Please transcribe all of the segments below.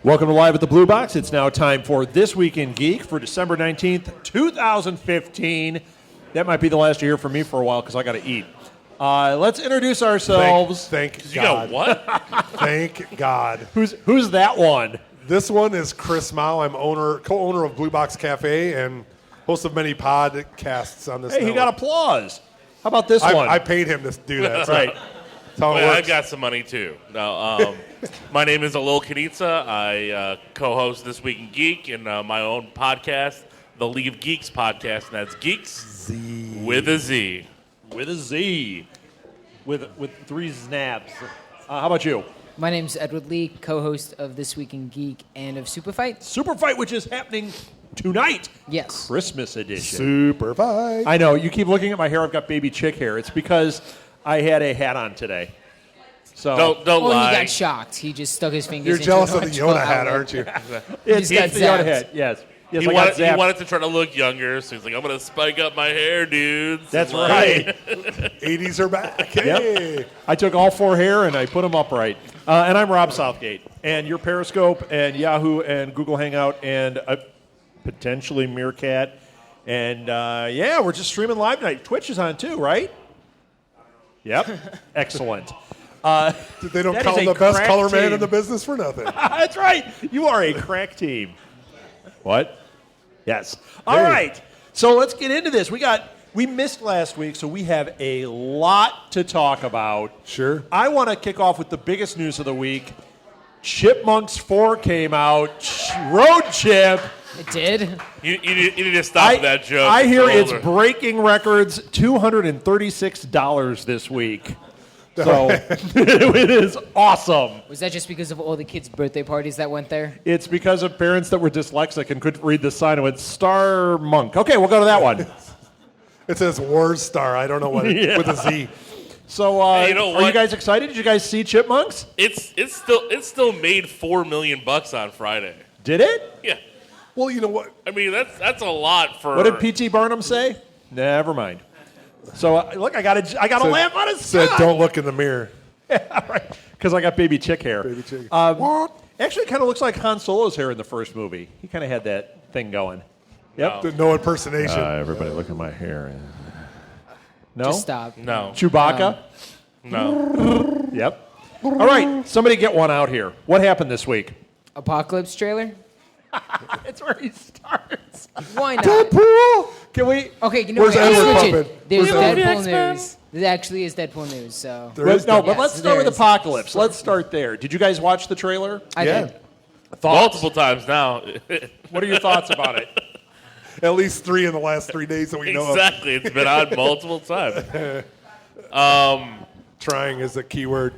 Welcome to Live at the Blue Box. It's now time for This Week in Geek for December 19th, 2015. That might be the last year for me for a while because I got to eat. Let's introduce ourselves. Thank You God. go, what? Thank God. Who's that one? This one is Chris Mao. I'm co-owner of Blue Box Cafe and host of many podcasts on this Hey, he network. got applause. How about this one? I paid him to do that. So right. That's how it Well, works. I've got some money, too. No, my name is Alil Kanitsa. I co-host This Week in Geek and my own podcast, the League of Geeks podcast, and that's Geeks with a Z. With a Z. With three snaps. How about you? My name's Edward Lee, co-host of This Week in Geek and of Super Fight. Super Fight, which is happening tonight. Yes. Christmas edition. Super fight. I know. You keep looking at my hair. I've got baby chick hair. It's because I had a hat on today. So Don't Oh, lie. he got shocked. He just stuck his fingers You're into jealous an of the electrical Yoda hat, outlet. aren't you? it's got the Yoda zapped. hat. Yes. Yes, He I got wanted, zapped. he wanted to try to look younger, so he's like, I'm going to spike up my hair, dudes. That's And, like, right. 80s are back. Hey. Yep. I took all four hair and I put them upright. And I'm Rob Southgate. And your Periscope and Yahoo and Google Hangout and potentially Meerkat. And, yeah, we're just streaming live tonight. Twitch is on too, right? Yep. Excellent. They don't That call is him a the best crack color man team. in the business for nothing. That's right. You are a crack team. What? Yes. All Hey. right. So let's get into this. We missed last week, so we have a lot to talk about. Sure. I want to kick off with the biggest news of the week. Chipmunks 4 came out. Road Chip. It did? You need to stop that joke. I hear It's it's over. breaking records. $236 this week. So it is awesome. Was that just because of all the kids' birthday parties that went there? It's because of parents that were dyslexic and couldn't read the sign and went, Star Monk. Okay, we'll go to that one. It says Wars Star. I don't know what with a Z. So, Hey, you know are you what? guys excited? Did you guys see Chipmunks? It's still made $4 million on Friday. Did it? Yeah. Well, you know what? I mean, that's a lot for. What did P.T. Barnum say? Never mind. So, look, I got a lamp on his Said, side. don't look in the mirror. Because I got baby chick hair. Baby chick. Actually, it kind of looks like Han Solo's hair in the first movie. He kind of had that thing going. Yep. No impersonation. Everybody look at my hair. No? Just stop. No. Chewbacca? No. Yep. All right, somebody get one out here. What happened this week? Apocalypse trailer? It's where he starts. Why not? Deadpool! Can we... Okay, you know Where's what? Edward Switch it. Puppet? There's Where's Deadpool news. There actually is Deadpool news, so. There is No, Deadpool. but let's Yes, start with there is. Apocalypse. Let's start there. Did you guys watch the trailer? I Yeah. did. Thoughts? Multiple times now. What are your thoughts about it? At least 3 in the last 3 days that we know of. Exactly. It's been on multiple times. Trying is a keyword.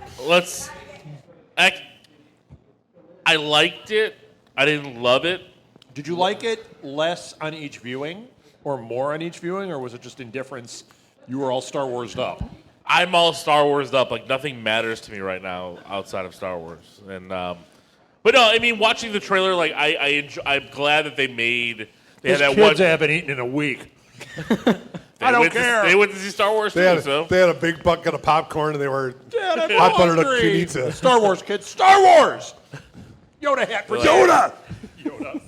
I liked it. I didn't love it. Did you like it less on each viewing or more on each viewing, or was it just indifference? You were all Star Wars'd up. I'm all Star Wars up. Like nothing matters to me right now outside of Star Wars. And but no, I mean, watching the trailer, like I'm glad that they had His that kids one. haven't eaten in a week. They I don't went care. They went to see Star Wars They too. had, So they had a big bucket of popcorn and they were Dad, I'm hot buttered hungry. pizza. Star Wars, kids. Star Wars! Yoda hat for Yoda! Yoda.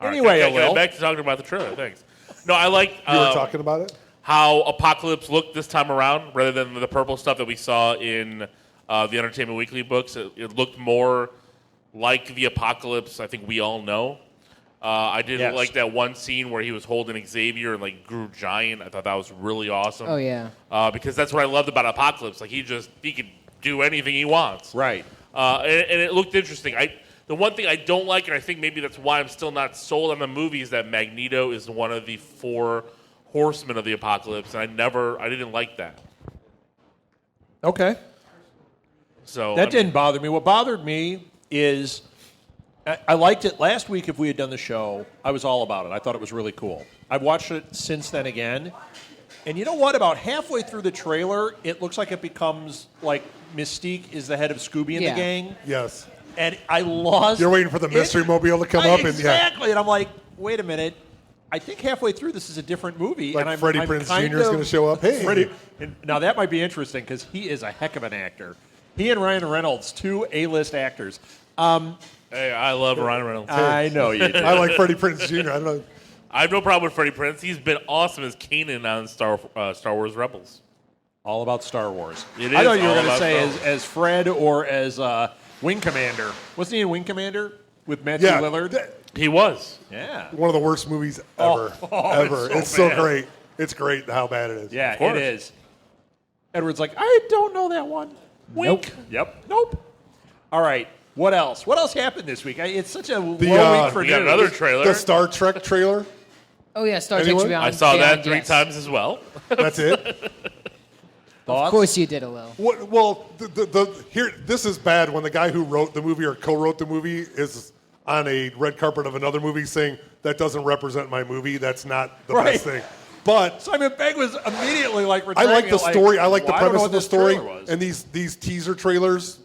All right, Anyway, okay, Will. back to talking about the trailer. Thanks. No, I like You were talking about it? how Apocalypse looked this time around, rather than the purple stuff that we saw in the Entertainment Weekly books. It looked more like the Apocalypse I think we all know. I did Yes. like that one scene where he was holding Xavier and like grew giant. I thought that was really awesome. Oh, yeah. Because that's what I loved about Apocalypse. Like he could do anything he wants. Right. And it looked interesting. The one thing I don't like, and I think maybe that's why I'm still not sold on the movie, is that Magneto is one of the 4 horsemen of the apocalypse, and I didn't like that. Okay. So That didn't bother me. What bothered me is I liked it last week. If we had done the show, I was all about it. I thought it was really cool. I've watched it since then again. And you know what? About halfway through the trailer, it looks like it becomes like Mystique is the head of Scooby and Yeah. the gang. Yes. And I lost. You're waiting for the mystery mobile to come up and exactly. And I'm like, wait a minute. I think halfway through this is a different movie. Like and I'm, Freddie I'm Prinze kind Jr. is of- gonna show up. Hey. and now that might be interesting because he is a heck of an actor. He and Ryan Reynolds, 2 A-list actors. Hey, I love Ryan Reynolds. I know you do. I like Freddie Prinze Jr. I don't know. I have no problem with Freddie Prinze. He's been awesome as Kanan on Star Wars Rebels. All about Star Wars. It I is thought you were all going to about say Star Wars. as Fred or as Wing Commander. Wasn't he in Wing Commander with Matthew Yeah, Lillard? He was. Yeah. one of the worst movies ever. Ever. it's It's so so bad. great. It's great how bad it is. Yeah, course. it is. Edward's like, I don't know that one. Wink. Yep. Nope. All right. What else? What else happened this week? It's such a low week for We got news. another trailer. The Star Trek trailer. Oh yeah, Star Trek Anyone? Beyond. I saw that Beyond, 3 yes. times as well. That's it. Of course you did, Lil. Well, here this is bad when the guy who wrote the movie or co-wrote the movie is on a red carpet of another movie saying that doesn't represent my movie. That's not the Right. best thing. But Simon Pegg was immediately like I returning like the it, story. I like the well, I don't know premise what of the this story. trailer was. And these teaser trailers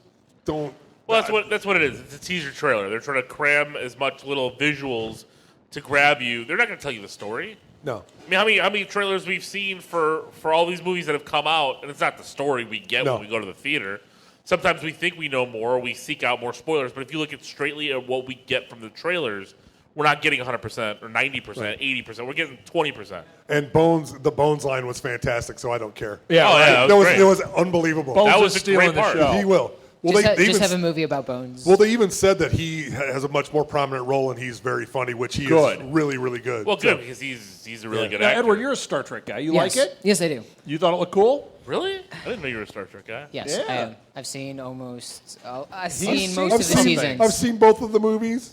don't. Well, that's what it is. It's a teaser trailer. They're trying to cram as much little visuals to grab you. They're not going to tell you the story. No. I mean, how many trailers we've seen for all these movies that have come out, and it's not the story we get No. when we go to the theater. Sometimes we think we know more, or we seek out more spoilers. But if you look at straightly at what we get from the trailers, we're not getting 100% or 90%, 80%. We're getting 20%. And the Bones line was fantastic, so I don't care. Yeah, Oh, right. yeah. That was great. it was unbelievable. Bones That was is a great stealing the part. show. He will. Well, Just, they just even have a movie about bones. well they even said that he has a much more prominent role and he's very funny, which he Good. is really really good. Well, good, So- because he's a really Yeah. good Now, actor. Edward, you're a Star Trek guy. You yes. like it? Yes, I do. You thought it looked cool? Really? I didn't know you were a Star Trek guy. Yes, Yeah. I am. I've seen almost. I've seen seen most I've of the seen- seasons. I've seen both of the movies.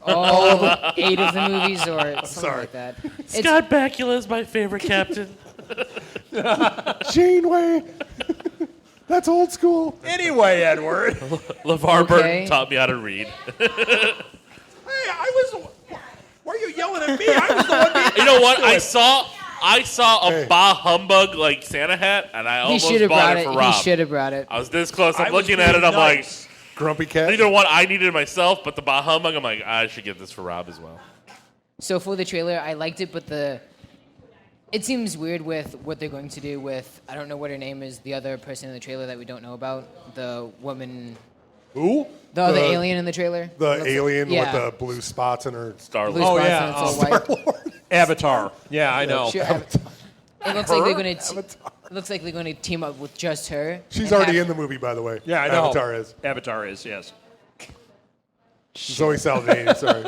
all 8 of the movies, or something Sorry. like that. Scott Bakula is my favorite captain. Janeway. That's old school. Anyway, Edward. LeVar Okay. Burton taught me how to read. Hey, I was. Why are you yelling at me? I was the one being. You know what? I saw a Hey. Bah Humbug like Santa hat, and I He almost should have bought brought it it. for He Rob. should have brought it. I was this close. I I'm was looking at it. being I'm nice. Grumpy cat. like, either one, I needed it myself, but the Bah Humbug, I'm like, I should get this for Rob as well. So for the trailer, I liked it, but it seems weird with what they're going to do with, I don't know what her name is, the other person in the trailer that we don't know about, the woman, Who? the other alien in the trailer. The Looks like- alien yeah. with the blue spots in her. Star Blue Lord. Oh, spots yeah, and it's all white. Avatar. Yeah, I know. Sure, it looks like they're going to. It looks like they're going to team up with just her. She's and already have- in the movie, by the way. Yeah, I know. Avatar is. Avatar is, yes. Zoe Saldana. Sorry.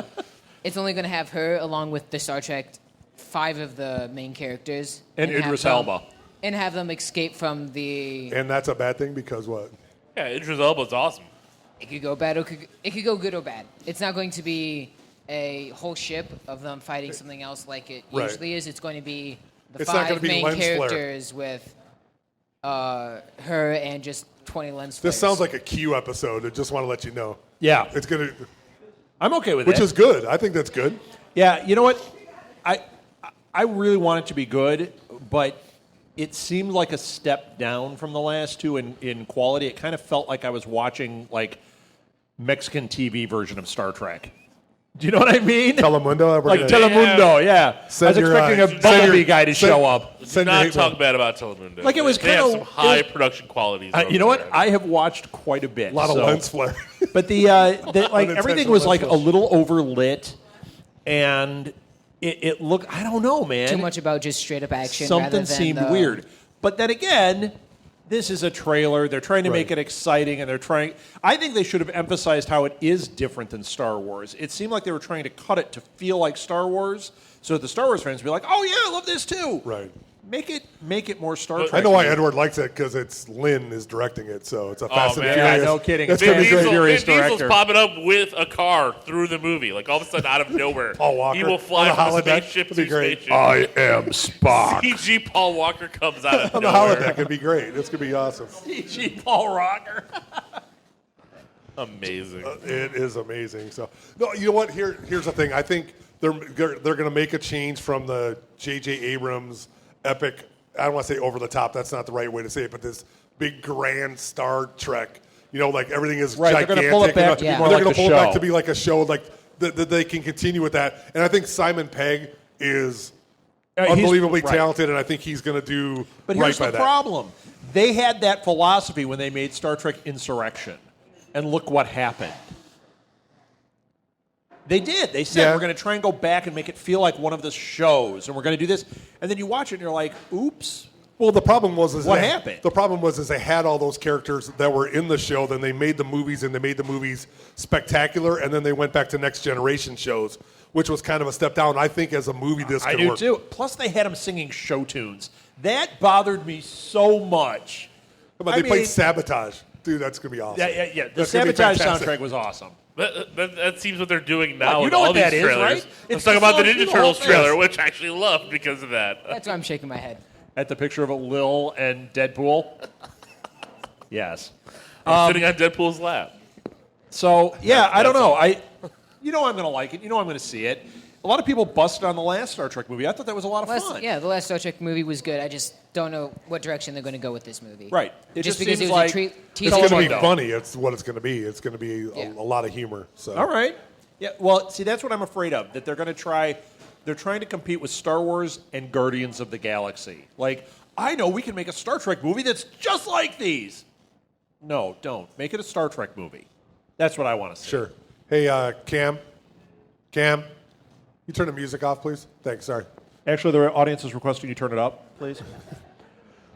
It's only going to have her along with the Star Trek 5 of the main characters. And have Idris them- Elba. And have them escape from the. And that's a bad thing because what? Yeah, Idris Elba's awesome. It could go bad. Or it could go good or bad. It's not going to be a whole ship of them fighting something else like it Right. usually is. It's going to be the It's not gonna 5 be main lens flare. characters with her and just 20 lens flares. This sounds like a Q episode. I just want to let you know. Yeah. It's gonna, I'm okay with which that. is good. I think that's good. Yeah, you know what? I really want it to be good, but it seemed like a step down from the last two in quality. It kind of felt like I was watching like Mexican TV version of Star Trek. Do you know what I mean? Telemundo. Like Telemundo. Telemundo, yeah. I Send was your, expecting a send Bumblebee your- guy to send- show up. Do Send your not hate talk mail. bad about Telemundo. Like, it was They have kinda- some high it was- production qualities. You know what? over I have watched quite a bit. A lot of so- lens flare. But the like everything was like a little overlit, and it looked. I don't know, man. Too much about just straight up action. rather Something than seemed the- weird. But then again, this is a trailer. They're trying to make Right. it exciting, and they're trying. I think they should have emphasized how it is different than Star Wars. It seemed like they were trying to cut it to feel like Star Wars, so that the Star Wars fans would be like, "Oh yeah, I love this too." Right. Make it more Star Trek. I know why Edward likes it because it's Lynn is directing it, so it's a Fast and man. Furious. Yeah, no kidding. That's Vin gonna be Diesel- great. Furious Vin Diesel's director. popping up with a car through the movie. Like, all of a sudden, out of nowhere, Paul Walker he will fly on from the a holodeck. spaceship That'd be to great. spaceship. I am Spock. CG Paul Walker comes out of On the nowhere. holodeck, it'd be great. It's gonna be awesome. CG Paul Rocker. Amazing. It is amazing. So, no, you know what? Here's the thing. I think they're going to make a change from the J.J. Abrams epic. I don't want to say over the top. That's not the right way to say it. But this big grand Star Trek. You know, like everything is Right, they're gigantic. gonna pull it back to be and more they're like gonna the pull it back show. to be like a show. Like that they can continue with that. And I think Simon Pegg is He's- unbelievably right. talented, and I think he's going to do But right here's by the that. problem. They had that philosophy when they made Star Trek Insurrection. And look what happened. They did. They said, we're going to try and go back and make it feel like one of the shows, and we're going to do this. And then you watch it, and you're like, oops. Well, the problem was what happened? The problem was they had all those characters that were in the show. Then they made the movies, and they made the movies spectacular. And then they went back to Next Generation shows, which was kind of a step down. I think as a movie, this could work. I do too. Plus, they had them singing show tunes. That bothered me so much. But they played Sabotage, dude. That's gonna be awesome. Yeah. The Sabotage soundtrack was awesome. That seems what they're doing now you in know all what these that is, trailers. right? Let's talk about the Ninja whole Turtles thing. trailer, which I actually loved because of that. That's why I'm shaking my head. At the picture of a Lil and Deadpool. Yes. Sitting on Deadpool's lap. So I don't know. I'm going to like it. I'm going to see it. A lot of people busted on the last Star Trek movie. I thought that was a lot of fun. Yeah, the last Star Trek movie was good. I just don't know what direction they're going to go with this movie. Right. It just just because seems it was like a It's teaser. going to be window. funny. It's what it's going to be. It's going to be a lot of humor. So. All right. Yeah. Well, see, that's what I'm afraid of. That they're going to try. They're trying to compete with Star Wars and Guardians of the Galaxy. Like, I know we can make a Star Trek movie that's just like these. No, don't make it a Star Trek movie. That's what I want to see. Sure. Hey, Cam, you turn the music off, please. Thanks. Sorry. Actually, the audience is requesting you turn it up, please.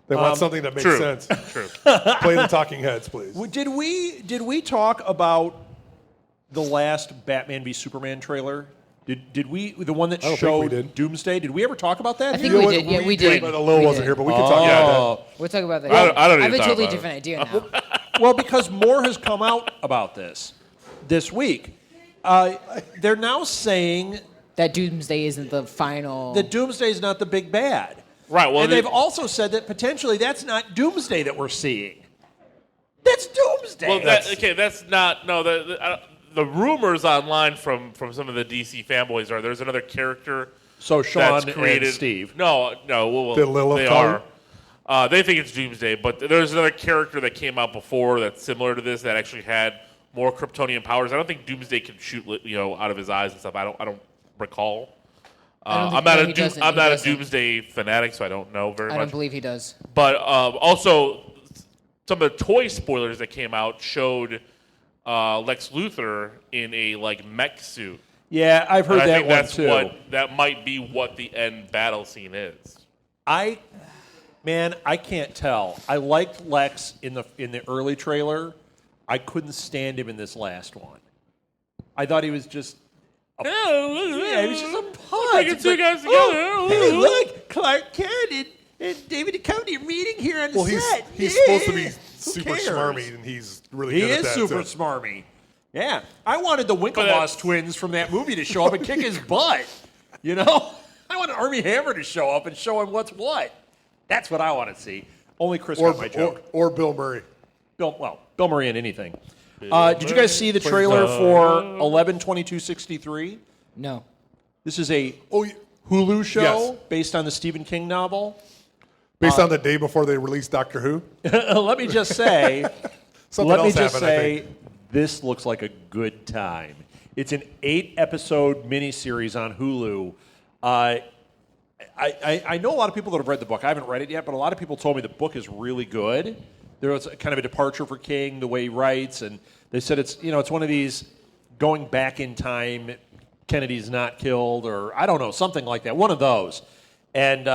They want something that makes True. sense. True. Play the talking heads, please. Did we talk about the last Batman v Superman trailer? Did we the one that I don't think we showed did. Doomsday? Did we ever talk about that? I think here? we did. Yeah, we did. But Lil We wasn't did. here, but we can talk about that. We'll talk about that. I don't I need have to a talk totally about different idea now. Well, because more has come out about this week. They're now saying That Doomsday isn't the final. that Doomsday is not the big bad. Right. Well, And they've also said that potentially that's not Doomsday that we're seeing. That's Doomsday. Well, that's not no. The rumors online from some of the DC fanboys are there's another character. So Sean that's created, and Steve. No. Well, The Lilith they color? are. They think it's Doomsday, but there's another character that came out before that's similar to this that actually had more Kryptonian powers. I don't think Doomsday can shoot out of his eyes and stuff. I don't recall. I'm not a Doomsday fanatic, so I don't know very much. I don't believe he does. But also, some of the toy spoilers that came out showed Lex Luthor in a mech suit. Yeah, I've heard And I that think one that's too. that might be what the end battle scene is. I can't tell. I liked Lex in the early trailer. I couldn't stand him in this last one. I thought he was just he was just a punch. Bringing two guys together. Oh, hey, look, Clark Kent and David Duchovny are meeting here on the set. He's Yeah. supposed to be Who super cares? smarmy, and he's really He good at is that. super too. smarmy. Yeah, I wanted the Winklevoss twins from that movie to show up and kick his butt. I want Armie Hammer to show up and show him what's what. That's what I want to see. Only Chris got my joke. Or Bill Murray. Bill Murray in anything. Did you guys see the trailer for 11/22/63? No. This is a Oh, Hulu show Yes. based on the Stephen King novel. based on the day before they released Doctor Who. Let me just say, Something else just happened, I say, think. this looks like a good time. It's an 8-episode miniseries on Hulu. I know a lot of people that have read the book. I haven't read it yet, but a lot of people told me the book is really good. There was kind of a departure for King, the way he writes, and they said it's one of these going back in time, Kennedy's not killed, or I don't know, something like that. One of those. And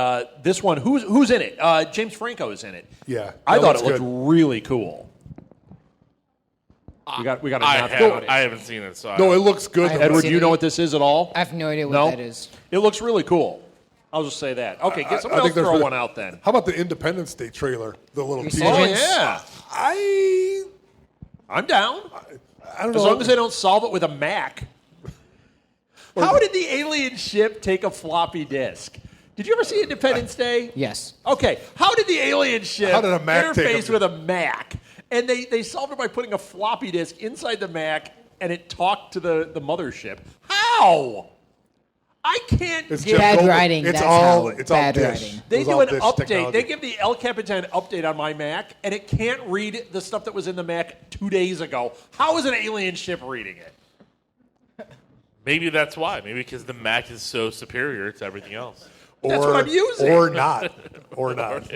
this one, who's in it? James Franco is in it. Yeah, I that thought it looks looked really cool. We got a I nod from the haven't, audience. I haven't seen it, so No, it looks good. I haven't Edward, seen do you it know yet. what this is at all? I have no idea what No? that is. It looks really cool. I'll just say that. Okay, get someone else there's throw really- one out then. How about the Independence Day trailer? The little teaser. Oh, Resurgence? yeah. I'm down. I don't As know. long as they don't solve it with a Mac. How did the alien ship take a floppy disk? Did you ever see Independence Day? Yes. Okay. How did the alien ship How did a Mac take interface a- with a Mac? And they solved it by putting a floppy disk inside the Mac, and it talked to the mothership. How? I can't It's get Jeff Bad Goldblum. writing, It's that's all. how. It's all Bad dish. writing. They It was do all an dish update. technology. They give the El Capitan update on my Mac, and it can't read the stuff that was in the Mac 2 days ago. How is an alien ship reading it? maybe that's why. Maybe because the Mac is so superior to everything else. That's what I'm using. Or not. Or not.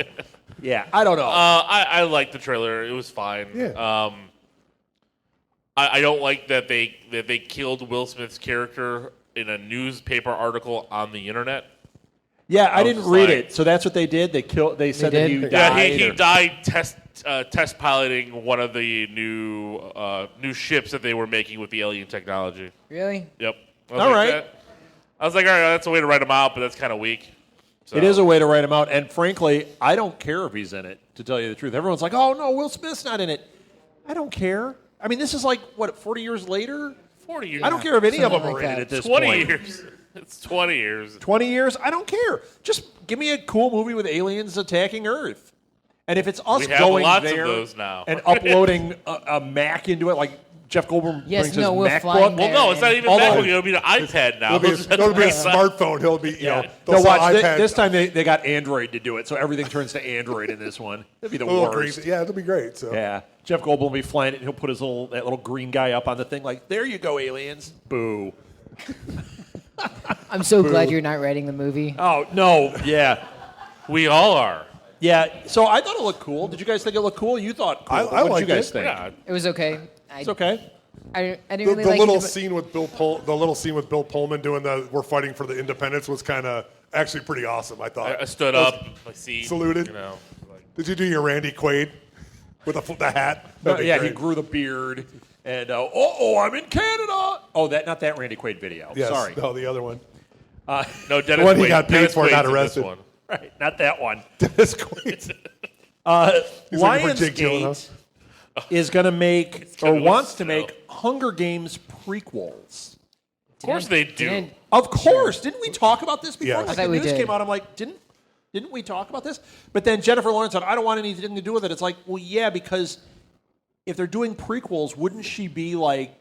Yeah, I don't know. I liked the trailer. It was fine. Yeah. I don't like that they killed Will Smith's character in a newspaper article on the internet. Yeah, I was didn't just read like- it. So that's what they did. They said that did? he Yeah, died. he or- died test piloting one of the new ships that they were making with the alien technology. Really? Yep. All right. I was like, all right, that's a way to write him out, but that's kind of weak. So. It is a way to write him out. And frankly, I don't care if he's in it, to tell you the truth. Everyone's like, oh, no, Will Smith's not in it. I don't care. I mean, this is like, 40 years later? 40 years. I don't care if any of them Something are like in it that. at this 20 point. years. It's 20 years. 20 years? I don't care. Just give me a cool movie with aliens attacking Earth. And if it's us We have going lots of there those now. and uploading a Mac into it, like Jeff Goldblum Yes, brings no, his we're MacBook. flying Well, there. no, it's not even Although- MacBook. It'll be an iPad now. It'll be a smartphone. He'll be, Yeah. they'll No, sell watch. iPad. This time they got Android to do it, so everything turns to Android in this one. That'd be the a little worst. green. Yeah, it'll be great. So. Yeah. Jeff Goldblum will be flying it, and he'll put that little green guy up on the thing, like, there you go, aliens. Boo. I'm so glad you're not writing the movie. Oh, no. Yeah. We all are. Yeah. So I thought it looked cool. Did you guys think it looked cool? You thought cool. I What did you liked guys it. think? Yeah. It was okay. It's okay. I didn't The really like little it. scene with Bill Pullman doing the "We're fighting for the independence" was kind of actually pretty awesome. I thought. I stood up, my seat. Saluted. You know, like, Did you do your Randy Quaid with the hat? No, That'd be yeah, he great. grew the beard. And, I'm in Canada. Oh, not that Randy Quaid video. Yes, Sorry. No, the other one. no, Dennis one he Quaid- got paid Dennis for, Quaid's not in this arrested. one. Right. Not that one. Dennis Quaid. He's looking for Jake Lionsgate Gyllenhaal. is going to make, gonna or wants to snow. make, Hunger Games prequels. Of course they do. Didn't- Of course. Didn't we talk about this before? Yes. Like, I the thought we news did. came out. I'm like, didn't we talk about this? But then Jennifer Lawrence said, I don't want anything to do with it. It's like, well, yeah, because if they're doing prequels, wouldn't she be like,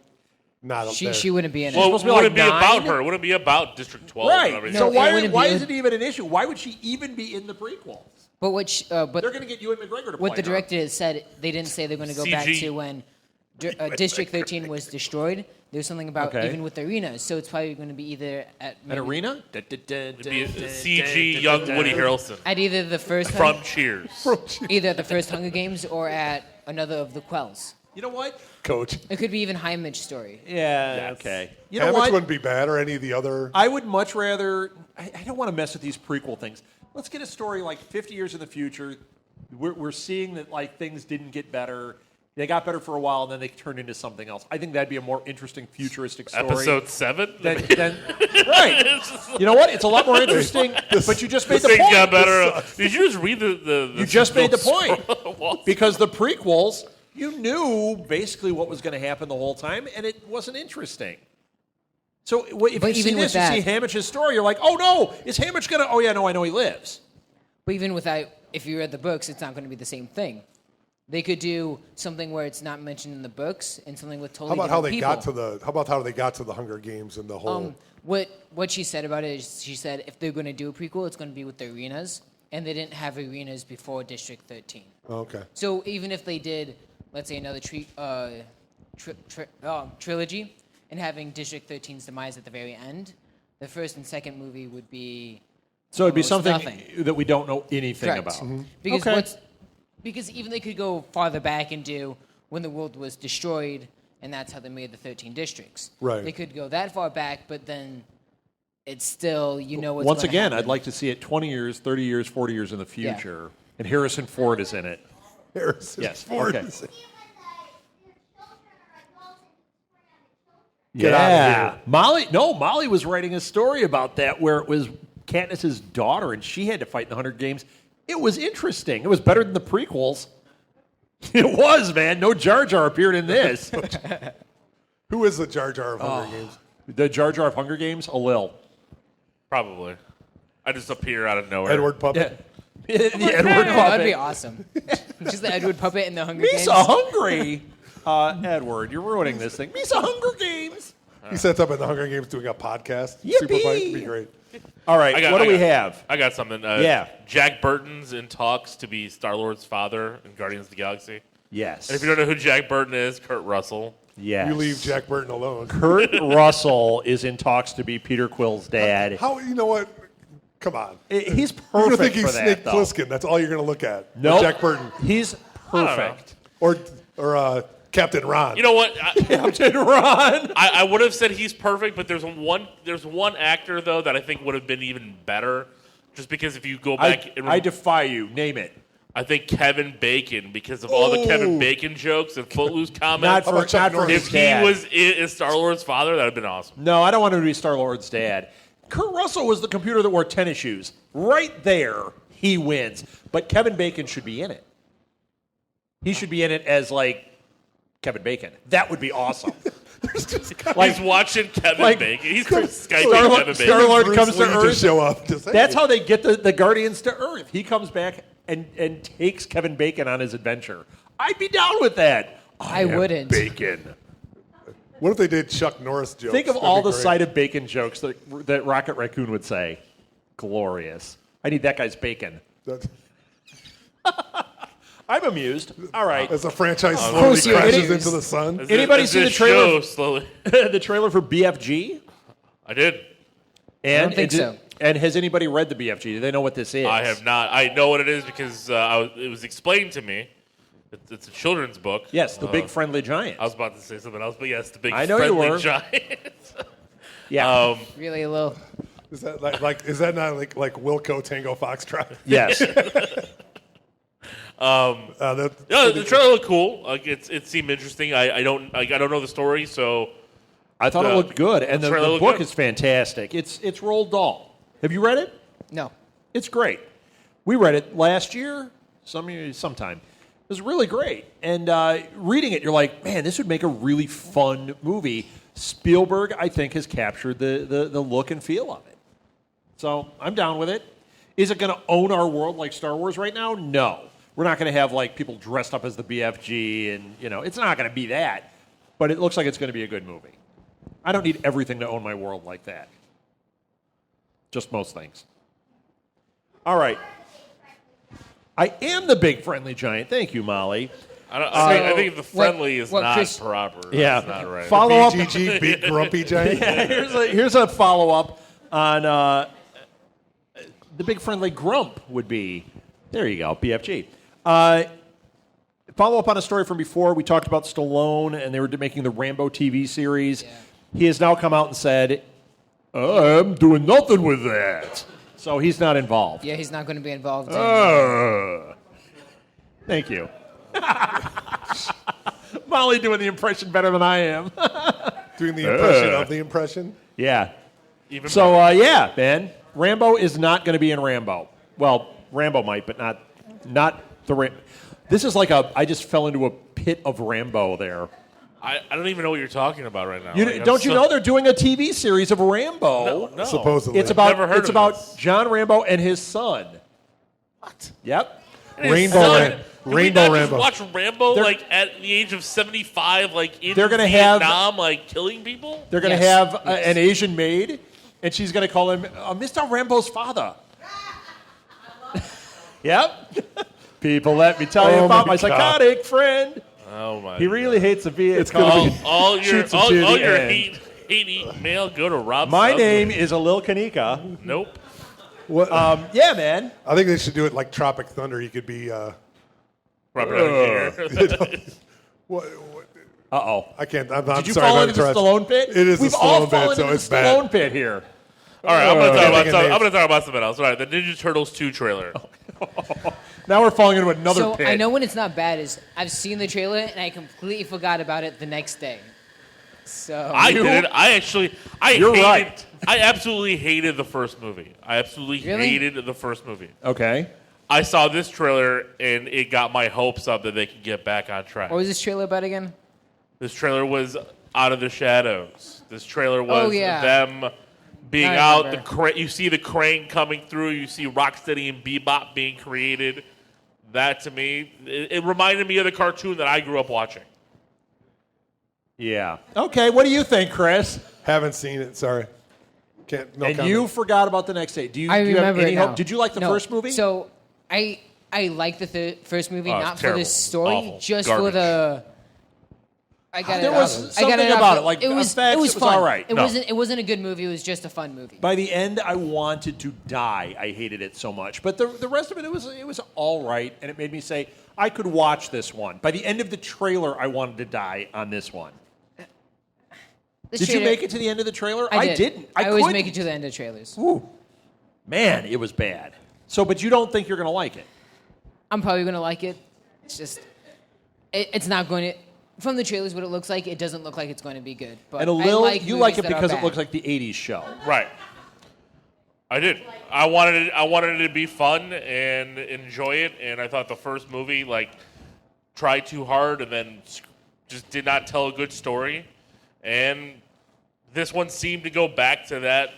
Not up She there. she wouldn't be in it. Well, supposed to be wouldn't like be about 9? her. Wouldn't be about District 12 and right? everything. So No, it why wouldn't why be- is it even an issue? Why would she even be in the prequels? But but They're going to get Ewan McGregor to play what the her. director has said, they didn't say they're going to go back CG. to when District 13 was destroyed. There's something about Okay. even with arenas, so it's probably going to be either at An maybe arena? It'd be a CG young Woody Harrelson at either the first from Cheers. either at the first Hunger Games or at another of the Quells. You know what? Coach. It could be even Heimlich story. Yeah, Yes. okay. You know Hamich what? wouldn't be bad, or any of the other. I would much rather. I don't want to mess with these prequel things. Let's get a story like 50 years in the future. We're seeing that like things didn't get better. They got better for a while, and then they turned into something else. I think that'd be a more interesting futuristic story. Episode 7? Than, right. You know what? It's a lot more interesting. But you just made This the thing point. got better. Did you just read the You just made the point. point. Because the prequels, you knew basically what was going to happen the whole time, and it wasn't interesting. So if But you see even this, with you see that- Hamich's story, you're like, oh no, is Hamish going to? Oh yeah, no, I know he lives. But even without, if you read the books, it's not going to be the same thing. They could do something where it's not mentioned in the books and something with How totally about how different they people. got to the? How about how they got to the Hunger Games and the whole? What she said about it is she said if they're going to do a prequel, it's going to be with the arenas, and they didn't have arenas before District 13. Okay. So even if they did, let's say another trilogy, and having District 13's demise at the very end, the first and second movie would be So it'd be almost something nothing. that we don't know anything Correct. about. Mm-hmm. Because Okay. because even they could go farther back and do when the world was destroyed, and that's how they made the 13 districts. Right. They could go that far back, but then it's still what's Once gonna again, happen. I'd like to see it 20 years, 30 years, 40 years in the future, and Harrison Ford is in it. Harrison Yes, Ford okay. is- Yeah, Get out of here. Molly was writing a story about that where it was Katniss's daughter and she had to fight in the Hunger Games. It was interesting. It was better than the prequels. It was, man. No Jar Jar appeared in this. Who is the Jar Jar of Hunger Games? The Jar Jar of Hunger Games, a Lil. Probably. I just appear out of nowhere. Edward Puppet. Yeah. The Edward Oh, that'd be Puppet. awesome. Just the Edward puppet in the Hunger Games. Misa Hungry. Edward, you're ruining this thing. Misa Hunger Games. He sets up in the Hunger Games doing a podcast. Yippee! Super fight. It'd be great. All right, what do we have? I got something. Yeah. Jack Burton's in talks to be Star-Lord's father in Guardians of the Galaxy. Yes. And if you don't know who Jack Burton is, Kurt Russell. Yes. You leave Jack Burton alone. Kurt Russell is in talks to be Peter Quill's dad. How you know what? Come on. He's You're gonna perfect think he's for Snake that, though. Plissken. That's all you're gonna look at. No, Jack Burton He's perfect. or Captain Ron. You know what? Captain Ron. I would have said he's perfect, but there's one actor though that I think would have been even better. Just because if you go back, I defy you. Name it. I think Kevin Bacon, because of all the Kevin Bacon jokes and Footloose comments. Not for if his he dad. was Star-Lord's father, that would have been awesome. No, I don't want him to be Star-Lord's dad. Kurt Russell was the computer that wore tennis shoes. Right there, he wins. But Kevin Bacon should be in it. He should be in it as, like, Kevin Bacon. That would be awesome. He's watching Kevin Bacon. He's Skyping Kevin Bacon. Star-Lord comes to Lee Earth. just show up. That's how they get the Guardians to Earth. He comes back and takes Kevin Bacon on his adventure. I'd be down with that. I wouldn't. Bacon. What if they did Chuck Norris jokes? Think of That'd all be the great. side of bacon jokes that Rocket Raccoon would say. Glorious. I need that guy's bacon. That's- I'm amused. All right. As the franchise slowly course you crashes is. into the sun. Anybody As see the this trailer? show slowly. The trailer for BFG? I did. And, don't think so. And has anybody read the BFG? Do they know what this is? I have not. I know what it is because it was explained to me. It's a children's book. Yes, the Big Friendly Giant. I was about to say something else, but yes, the big I know you friendly were. giant. Yeah. Really a little. Is that like is that not like Wilco Tango Foxtrot? Yes. The trailer looked cool. Like it seemed interesting. I don't know the story, so I thought it looked good. And the trailer looked book good. is fantastic. It's Roald Dahl. Have you read it? No. It's great. We read it last year, sometime. It was really great. And reading it, you're like, man, this would make a really fun movie. Spielberg, I think, has captured the look and feel of it. So I'm down with it. Is it going to own our world like Star Wars right now? No. We're not going to have like people dressed up as the BFG, and it's not going to be that. But it looks like it's going to be a good movie. I don't need everything to own my world like that. Just most things. All right. I am the Big Friendly Giant. Thank you, Molly. I think the friendly is what not Chris- proper. Yeah. That's not right. Follow up. BGG, Big Grumpy Giant. Yeah, here's a follow up on the Big Friendly Grump would be. There you go, BFG. Follow up on a story from before. We talked about Stallone, and they were making the Rambo TV series. Yeah. He has now come out and said, I'm doing nothing with that. So he's not involved. Yeah, he's not going to be involved. In, Thank you. Molly doing the impression better than I am. Doing the impression of the impression. Yeah. Even So, yeah, man. Rambo is not going to be in Rambo. Well, Rambo might, but not the Rambo. This is like I just fell into a pit of Rambo there. I don't even know what you're talking about right now. Don't you know they're doing a TV series of Rambo? No. Supposedly. It's about Never heard of this. John Rambo and his son. What? Yep. Rainbow Just Rambo. watch Rambo They're- like at the age of 75, like in They're gonna have- Vietnam, like killing people. They're going to Yes. have an Asian maid, and she's going to call him Mr. Rambo's father. Yep. People, let me tell you Oh about my my God. psychotic friend. Oh my! He really hates the Viet It's gonna Cong. be- all your Shoots him to the end. hate mail go to Rob. My Southgate. name is Alil Kanika. Nope. What, Yeah, man. I think they should do it like Tropic Thunder. You could be. Robert Downey Jr. What, Uh-oh. I can't. I'm Did you sorry, fall I'm into the interested. Stallone pit? It is We've the all Stallone fallen pit, so into it's the bad. Stallone pit here. All right, I'm going Can't to talk about something else. All right, the Ninja Turtles 2 trailer. Now we're falling into another so pit. I know when it's not bad is I've seen the trailer and I completely forgot about it the next day. So I did. You're hated, right. I absolutely hated the first movie. I absolutely Really? hated the first movie. Okay. I saw this trailer and it got my hopes up that they could get back on track. what was this trailer about again? This trailer was Out of the Shadows. This trailer was Oh, yeah. them being I out. remember. You see the crane coming through. You see Rocksteady and Bebop being created. That to me, it reminded me of the cartoon that I grew up watching. Yeah. Okay, what do you think, Chris? Haven't seen it. Sorry. Can't. No And comment. you forgot about the next day. Do you, I do you have remember any it now. hope? Did you like the No. first movie? So I like the first movie Oh, it's not for terrible. the story, Awful. just for Garbage. I got There it. was I got something it about off- it, like, it was effects, it was it was fun. all right. It No. wasn't a good movie. It was just a fun movie. By the end, I wanted to die. I hated it so much. But the rest of it was all right, and it made me say, I could watch this one. By the end of the trailer, I wanted to die on this one. Did you make it to the end of the trailer? I didn't. I always couldn't. make it to the end of trailers. Ooh. Man, it was bad. So, but you don't think you're going to like it? I'm probably going to like it. It's just, it's not going to. From the trailers, what it looks like, it doesn't look like it's going to be good. But And you like it because it looks like the 80s show. Right. I did. I wanted it to be fun and enjoy it, and I thought the first movie tried too hard and then just did not tell a good story. And this one seemed to go back to that.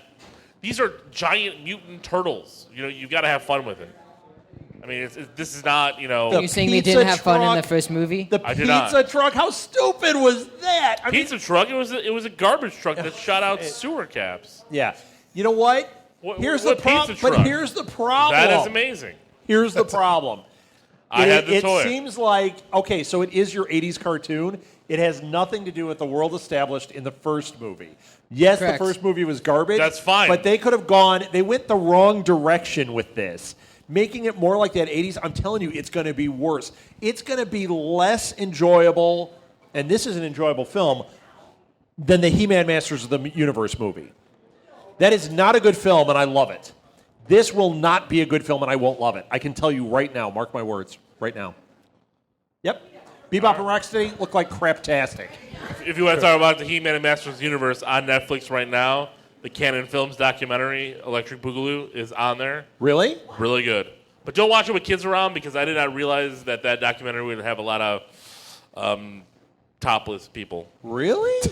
These are giant mutant turtles. You've got to have fun with it. I mean, this is not, Are you saying they didn't have fun in the first movie? The I did not. pizza truck, how stupid was that? Pizza truck, it was a garbage truck that shot out sewer caps. Yeah. You know what? Here's the problem. But here's the problem. That is amazing. Here's the problem. I had the toy. It seems like, okay, so it is your 80s cartoon. It has nothing to do with the world established in the first movie. Yes, Correct. the first movie was garbage. That's fine. But they could have they went the wrong direction with this. Making it more like that 80s, I'm telling you, it's going to be worse. It's going to be less enjoyable, and this is an enjoyable film, than the He-Man Masters of the Universe movie. That is not a good film, and I love it. This will not be a good film, and I won't love it. I can tell you right now. Mark my words. Right now. Yep. Bebop and Rocksteady look like craptastic. If you want to talk about the He-Man and Masters of the Universe on Netflix right now, the Canon Films documentary, Electric Boogaloo, is on there. Really? Really good. But don't watch it with kids around because I did not realize that documentary would have a lot of topless people. Really?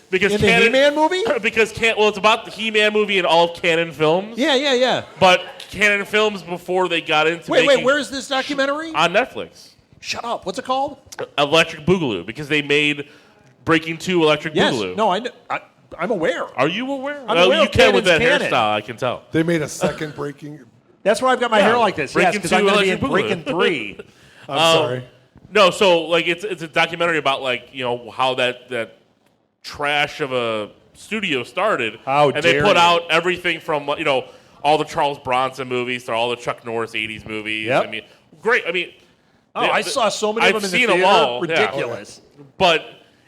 Because In the He-Man movie? Because it's about the He-Man movie and all of Canon Films. Yeah. But Canon Films, before they got into Wait, where is this documentary? On Netflix. Shut up. What's it called? Electric Boogaloo, because they made Breaking 2 Electric Yes. Boogaloo. No, I'm aware. Are you aware? I'm aware You of can with that Canon's Canon. hairstyle, I can tell. They made a second Breaking. That's why I've got my hair like this. Yes, Breaking because I'm 2 going to be in Electric Boogaloo. Breaking 3. I'm sorry. No, so it's a documentary about how that trash of a studio started. How and they dare put you. out everything from all the Charles Bronson movies to all the Chuck Norris 80s movies. Yep. I mean, great. I mean, I saw so many I've of them in the seen theater. them all. Ridiculous. Yeah. But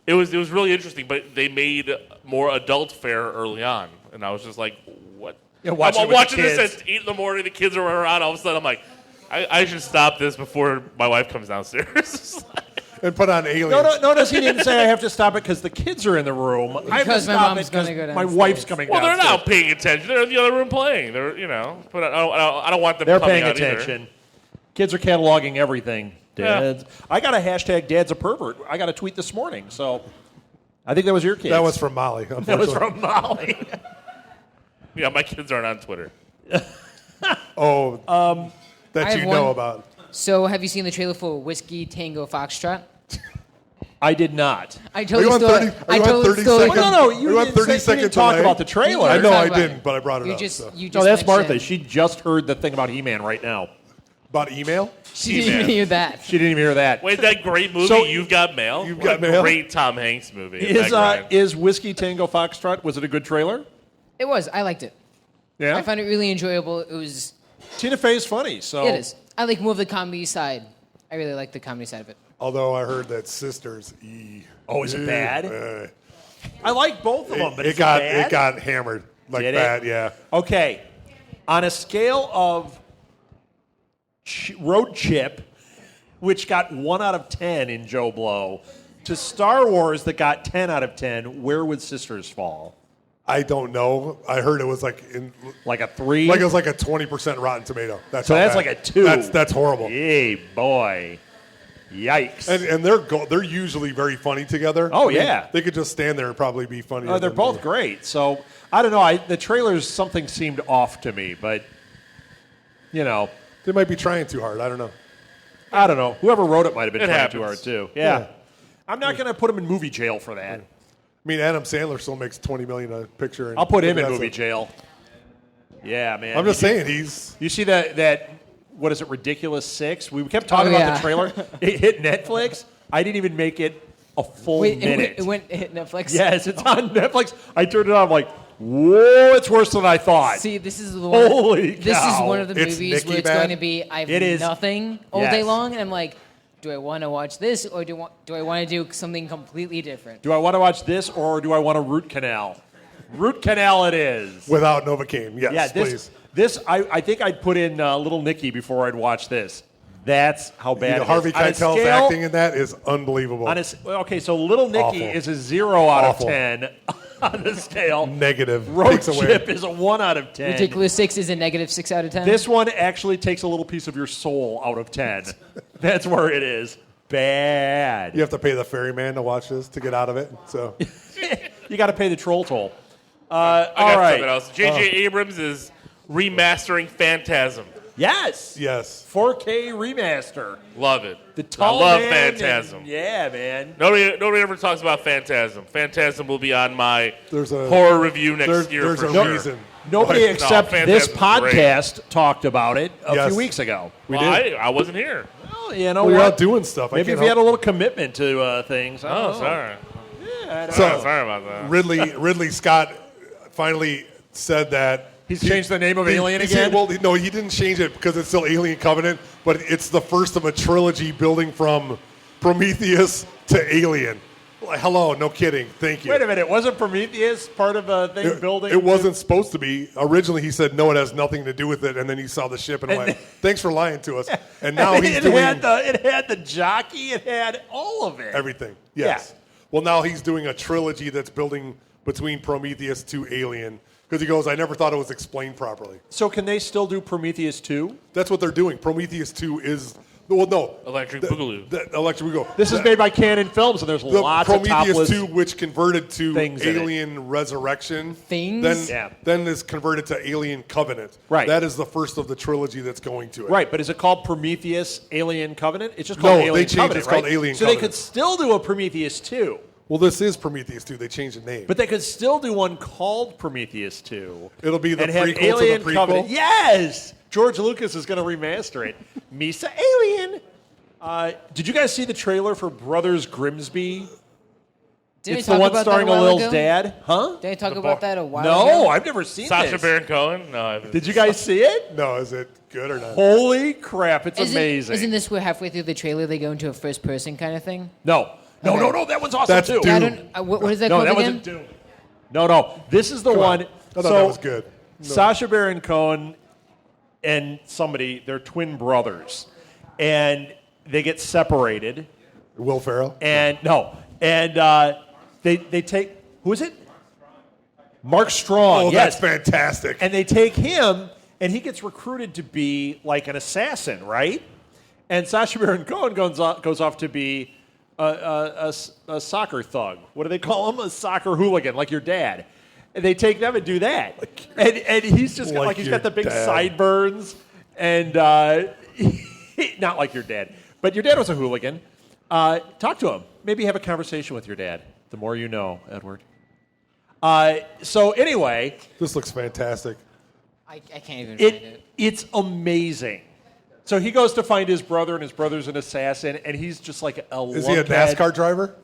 it was really interesting. But they made more adult fare early on, and I was just like, what? Yeah, watching I'm it with watching the this kids. at 8 in the morning. The kids are around. All of a sudden, I'm like, I should stop this before my wife comes downstairs. And put on Aliens. Notice he didn't say I have to stop it because the kids are in the room. I have to Because my stop mom's it because gonna go my downstairs. wife's coming Well, they're downstairs. not paying attention. They're in the other room playing. They're, but I don't want them They're coming paying out either. attention. Kids are cataloging everything. Yeah. Dads. I got a hashtag Dad's a pervert. I got a tweet this morning. So I think that was your kid. That was from Molly. That was from Molly. Yeah, my kids aren't on Twitter. That I have you know one. about. So, have you seen the trailer for Whiskey Tango Foxtrot? I did not. I Are you totally on stole 30? it. Are I you on totally 30 stole it. seconds? Well, no, you Are you on didn't 30 say- you seconds didn't talk delay? about the trailer. I know Talk I about didn't, it. but I brought it You up. just, so. you just No, that's mentioned- Martha. She just heard the thing about He-Man right now. About email? She didn't even hear that. She didn't even hear that. Wait, that great movie, So- You've Got Mail? You've What Got a Mail? Great Tom Hanks movie. Meg Ryan. Is Whiskey Tango Foxtrot, was it a good trailer? It was. I liked it. Yeah. I found it really enjoyable. It was. Tina Fey's funny, so. It is. I like more of the comedy side. I really like the comedy side of it. Although I heard that Sisters. Oh, is it bad? I like both of them, but It got hammered like Did it? that, yeah. Okay. On a scale of Road Chip, which got 1 out of 10 in Joe Blow, to Star Wars that got 10 out of 10, where would Sisters fall? I don't know. I heard it was like Like a 3? it was like a 20% Rotten Tomato. That's So how that's bad. like a 2. That's horrible. Yay, boy. Yikes. And they're usually very funny together. Oh, I mean, yeah. They could just stand there and probably be funny. They're both great. So, I don't know. The trailers, something seemed off to me, but, They might be trying too hard. I don't know. I don't know. Whoever wrote it might have been It trying happens. too hard, too. Yeah. Yeah. I'm not going to put him in movie jail for that. I mean, Adam Sandler still makes $20 million a picture. And I'll put him in that's movie it. jail. Yeah, man. I'm just saying he's. You see that what is it, Ridiculous 6? We kept talking about yeah. the trailer. It hit Netflix. I didn't even make it a full Wait, minute. it went hit Netflix. Yes, it's on Netflix. I turned it on. I'm like, whoa, it's worse than I thought. See, this is the one. Holy This is cow. one of the It's movies Nicky where it's bad? going to be I have It is. nothing all Yes. day long, and I'm like, do I want to watch this or do I want to do something completely different? Do I want to watch this or do I want a root canal? Root canal it is. Without Novocaine, yes, Yeah, please. this I think I'd put in Little Nicky before I'd watch this. That's how bad it is. Harvey On a Keitel's scale- acting in that is unbelievable. Okay, so Little Nicky Awful. is a 0 out Awful. of 10 on the scale. Negative. Road Takes away. Trip is a 1 out of 10. Ridiculous 6 is a negative 6 out of 10. This one actually takes a little piece of your soul out of 10. That's where it is. Bad. You have to pay the ferryman to watch this to get out of it. So You got to pay the troll toll. I all got right. something else. J.J. Abrams is remastering Phantasm. Yes. yes, 4K remaster. Love it. The I tall love man Phantasm. and- yeah, man. Nobody ever talks about Phantasm. Phantasm will be on my There's a- horror review next year there's for a sure. reason. Nobody But- except No, this Phantasm's great. podcast talked about it a Yes. few weeks ago. We Well, did. I wasn't here. Well, you know Well, you're what? out doing stuff. I Maybe can't if you had a help- little commitment to things. I don't Oh, know. sorry. I don't So- know. Sorry about that. Ridley Scott finally said that He's changed the name of Alien he said- again? well, no, he didn't change it because it's still Alien Covenant, but it's the first of a trilogy building from Prometheus to Alien. Like, hello, no kidding. Thank you. Wait a minute. Wasn't Prometheus part of a thing building? It wasn't supposed to be. Originally, he said, no, it has nothing to do with it. And then he saw the ship and, And went, then- thanks for lying to us. And now he's it doing had the jockey. It had all of it. everything. Yes. Yeah. Well, now he's doing a trilogy that's building between Prometheus to Alien. Because he goes, I never thought it was explained properly. So can they still do Prometheus 2? That's what they're doing. Prometheus 2 is, well, no. Electric Boogaloo. The Electric Boogaloo. This is made by Canon Films, and there's The lots of Prometheus topless 2, which converted to things in it. Alien Resurrection. Things? Then is converted to Alien Covenant. Right. That is the first of the trilogy that's going to it. Right, but is it called Prometheus Alien Covenant? It's just called No, Alien they changed it. Covenant, It's called right? Alien so they Covenant. could still do a Prometheus 2, Well, this is Prometheus 2. They changed the name. but they could still do one called Prometheus 2. It'll be the and have prequel to the Alien prequel? Covenant. Yes! George Lucas is going to remaster it. Misa Alien. Did you guys see the trailer for Brothers Grimsby? Didn't It's we the talk one about that starring a while Lil's ago? dad. Huh? Did I talk The about bar- that a while No, ago? I've never seen Sacha this. Baron Cohen? No, I haven't. Did you guys see it? No, is it good or not? Holy crap, it's amazing. Isn't this where halfway through the trailer they go into a first person kind of thing? No, Okay. that one's awesome That's too. Doom. Yeah, I don't. What is that No, called that again? wasn't Doom. No, this is the Come one. on. I thought that was good. No. Sasha Baron Cohen and somebody, they're twin brothers, and they get separated. Will Ferrell? And they take, who is it? Mark Strong. Oh, yes. that's fantastic. And they take him, and he gets recruited to be like an assassin, right? And Sacha Baron Cohen goes off to be a soccer thug. What do they call him? A soccer hooligan, like your dad. And they take them and do that. And he's just got, Like he's your got the big dad. sideburns, and not like your dad, but your dad was a hooligan. Talk to him. Maybe have a conversation with your dad. The more you know, Edward. So anyway, This looks fantastic. I can't even find it. it's amazing. So he goes to find his brother, and his brother's an assassin, and he's just like a Is he a lunkhead. NASCAR driver?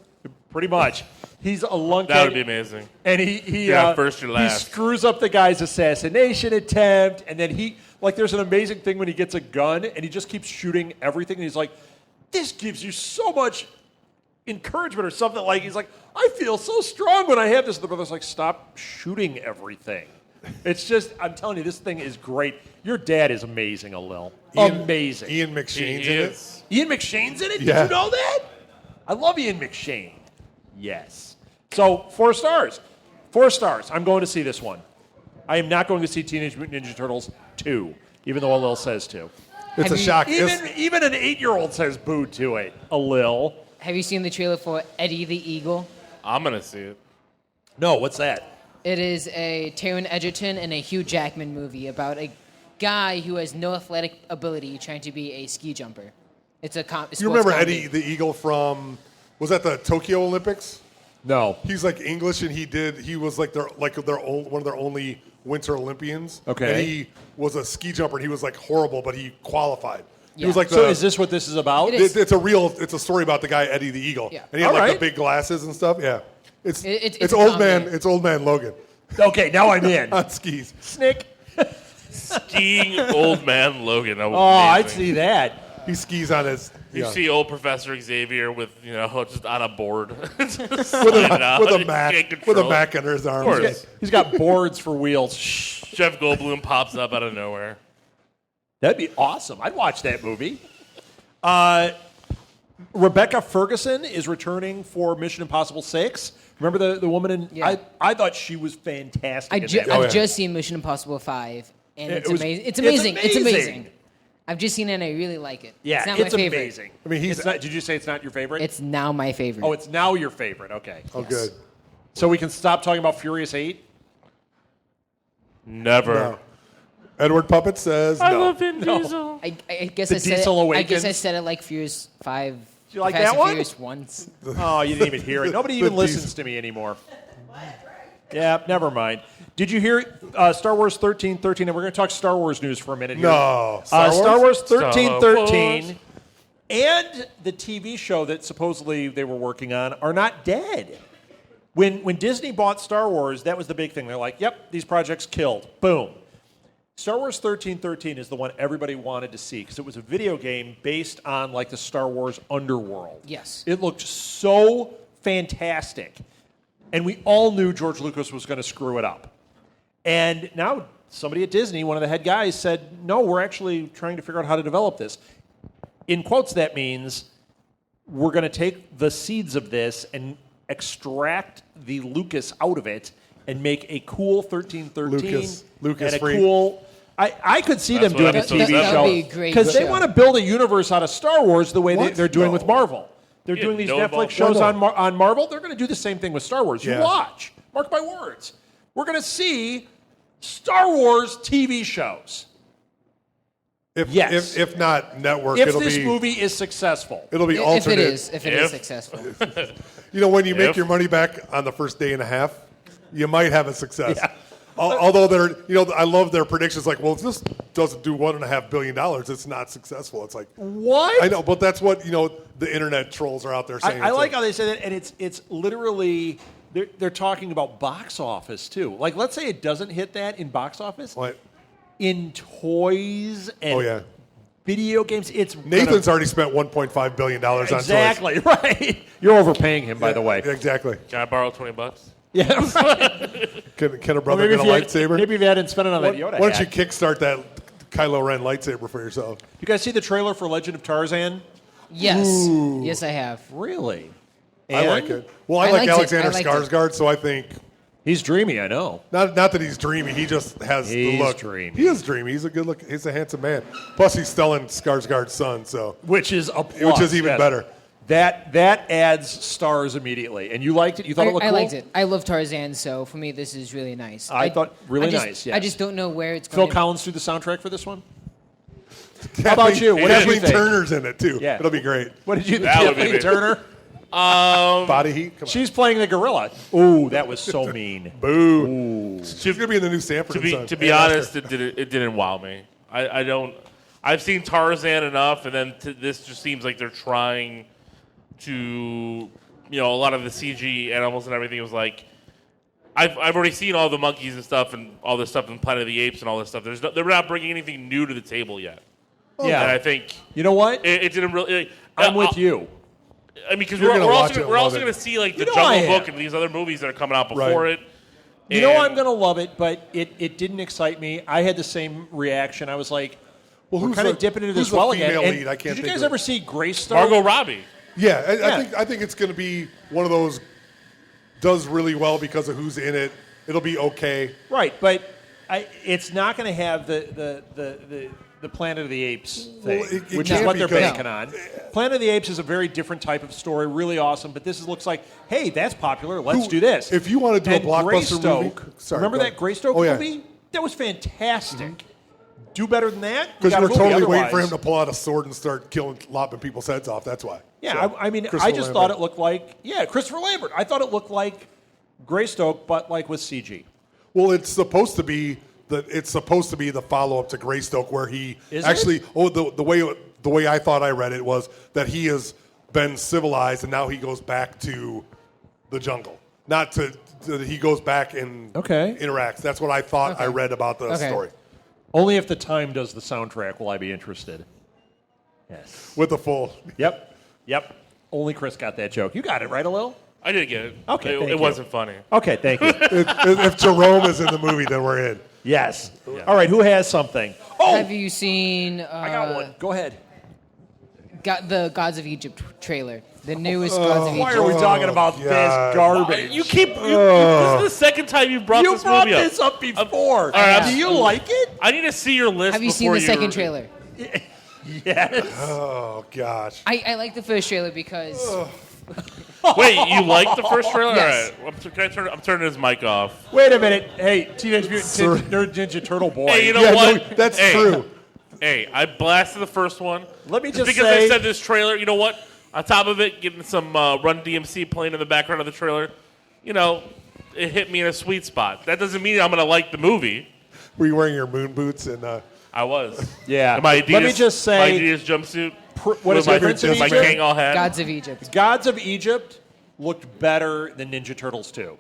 Pretty much. He's a lunkhead. That would be amazing. And he Yeah, first or he last. screws up the guy's assassination attempt, and then there's an amazing thing when he gets a gun, and he just keeps shooting everything, and he's like, this gives you so much encouragement or something. Like, he's like, I feel so strong when I have this. And the brother's like, stop shooting everything. It's just, I'm telling you, this thing is great. Your dad is amazing, Alil. Amazing. Ian McShane's He in it. is. Ian McShane's in it? Yeah. Did you know that? I love Ian McShane. Yes. So, 4 stars. 4 stars. I'm going to see this one. I am not going to see Teenage Mutant Ninja Turtles 2, even though Alil says to. It's Have a you- shock. Even an 8-year-old says boo to it. Alil. Have you seen the trailer for Eddie the Eagle? I'm going to see it. No, what's that? It is a Taron Egerton and a Hugh Jackman movie about a guy who has no athletic ability trying to be a ski jumper. It's a sports You remember comedy. Eddie the Eagle from, was that the Tokyo Olympics? No. He's like English, and he was like one of their only Winter Olympians. Okay. And he was a ski jumper, and he was like horrible, but he qualified. He was like So the, is this what this is about? It is. it's a story about the guy Eddie the Eagle, Yeah. and he had All like right. the big glasses and stuff. Yeah, it's It's a old man. comedy. It's old man Logan Okay, now I'm in. on skis. Snick. Skiing old man Logan. Oh, I'd see that. He skis on his You yeah. see old Professor Xavier with just on a board with a Mac under his arm. Of course. He's got boards for wheels. Jeff Goldblum pops up out of nowhere. That'd be awesome. I'd watch that movie. Rebecca Ferguson is returning for Mission Impossible 6. Remember the woman in... Yeah. I thought she was fantastic in that. I've just seen Mission Impossible 5, and It was- amazing. It's it's amazing. It's amazing. amazing. I've just seen it, and I really like it. Yeah, it's not it's my favorite. amazing. I mean, It's not, did you say it's not your favorite? It's now my favorite. Oh, it's now your favorite. Okay. Oh, good. So we can stop talking about Furious 8? Never. No. Edward Puppet says I no. love Vin Diesel. I guess The I said Diesel it. I Awakens. guess I said it like Furious 5. you like Fast that and one? Furious once. Oh, you didn't even hear it. Nobody even The listens to me anymore. Yeah, never mind. Did you hear Star Wars 1313? And we're going to talk Star Wars news for a minute here. No. Star Wars Star 1313 Wars. and the TV show that supposedly they were working on are not dead. When Disney bought Star Wars, that was the big thing. They're like, yep, these projects killed. Boom. Star Wars 1313 is the one everybody wanted to see because it was a video game based on like the Star Wars underworld. Yes. It looked so fantastic. And we all knew George Lucas was going to screw it up. And now somebody at Disney, one of the head guys, said, no, we're actually trying to figure out how to develop this. In quotes, that means we're going to take the seeds of this and extract the Lucas out of it and make a cool 1313 Lucas and a free. cool... I could see That's them doing a what TV episode show. That would be a great Because they show. want to build a universe out of Star Wars the way What? they're doing No. with Marvel. They're Yeah, doing these no Netflix involvement. shows No. on Marvel. They're going to do the same thing with Star Wars. You Yeah. watch. Mark my words. We're going to see Star Wars TV shows. Yes. If not network, If it'll this be movie is successful. it'll be If alternate. it is successful. You know, when you make If. your money back on the first day and a half, you might have a success. Yeah. Although I love their predictions. Like, well, if this doesn't do $1.5 billion, it's not successful. It's like, What? I know, but that's what the internet trolls are out there saying. I It's like how they say that, and it's literally they're talking about box office too. Like, let's say it doesn't hit that in box office. What? In toys and Oh yeah. video games, it's Nathan's already spent $1.5 billion on toys. exactly right. You're overpaying him, by the way. Exactly. Can I borrow $20? Yeah. Can a brother get a lightsaber? Maybe if you hadn't spent it on that Yoda. Why don't you hat. kickstart that Kylo Ren lightsaber for yourself? You guys see the trailer for Legend of Tarzan? Yes. Yes, I have. Really? I And like it. Well, I I like liked it. Alexander I liked it. Skarsgård, so I think He's dreamy, I know. not that he's dreamy. He just has the He's look. dreamy. He is dreamy. He's a good look. He's a handsome man. Plus, he's Stellan Skarsgård's son, so Which is a plus. which is even yes. better. That adds stars immediately. And you liked it? You thought it looked I cool? liked it. I love Tarzan, so for me, this is really nice. I thought really just- nice, yes. I just don't know where it's Phil going. Collins through the soundtrack for this one? How about you? What did you Kathleen think? Turner's in it too. Yeah. It'll be great. What did you think? That would be Kathleen good. Turner? Body heat. Come She's playing the gorilla. Ooh, that was so mean. on. Boo. She's gonna be in the new Sanford and Son. To be Hey, honest, Lester. it didn't wow me. I don't. I've seen Tarzan enough, and then this just seems like they're trying to, a lot of the CG animals and everything was like. I've already seen all the monkeys and stuff, and all this stuff in Planet of the Apes and all this stuff. They're not bringing anything new to the table yet. Yeah. And I think You know what? it didn't really. I'm with you. I mean, because You're we're gonna watch also it and we're love also it. going to see like the You know I Jungle am. Book and these other movies that are coming out before Right. it. You know And- I'm going to love it, but it didn't excite me. I had the same reaction. I was like, Well, we're who's kind of the- dipping into who's this the well again. female And lead? I can't did you think guys of ever it. see Greystone? Margot Robbie. Yeah, Yeah. I think it's going to be one of those does really well because of who's in it. It'll be okay. Right, but it's not going to have the Planet of the Apes thing, Well, it which is can't what they're because- banking on. Planet of the Apes is a very different type of story, really awesome. But this looks like, hey, that's popular. Let's do this. If you want to do a And blockbuster movie, Greystoke, sorry, remember go that ahead. Greystoke Oh, yeah. movie? That was fantastic. Do better than that? Because got a we're movie totally waiting for him otherwise. to pull out a sword and start lopping people's heads off. That's why. Yeah, So, I mean, I Christopher just Lambert. thought it looked like, Christopher Lambert. I thought it looked like Greystoke, but like with CG. Well, it's supposed to be the follow up to Greystoke, where he Is actually. it? Oh, the way the way I thought I read it was that he has been civilized and now he goes back to the jungle. Not to he goes back and interacts. That's what I thought I read about the story. Only if the time does the soundtrack will I be interested. Yes. With the full. Yep. Only Chris got that joke. You got it right, a little? I did get it. Okay, thank It you. wasn't funny. Okay, thank you. If Jerome is in the movie, then we're in. Yes. Yeah. All right, who has something? Oh! Have you seen? I got one. Go ahead. The Gods of Egypt trailer. The newest Gods of Egypt. Why are we talking about this garbage? You keep. This is the second time you've brought this movie up. This up before. right, Do you like it? I need to see your list. Have you seen the second trailer? Yes. Oh, gosh. I like the first trailer because Wait, you like the first trailer? Yes. All right. I'm turning his mic off. Wait a minute. Hey, Teenage Mutant Ninja Turtle boy. Hey, you know what? No, that's Hey. true. Hey, I blasted the first one. Let me just because say- I said this trailer. You know what? On top of it, getting some Run DMC playing in the background of the trailer, it hit me in a sweet spot. That doesn't mean I'm going to like the movie. Were you wearing your moon boots? And I was. Yeah. And my Adidas, Let me just say- my Adidas jumpsuit. what is with it, Prince of my Egypt? Kangol hat. Gods of Egypt. Gods of Egypt looked better than Ninja Turtles 2.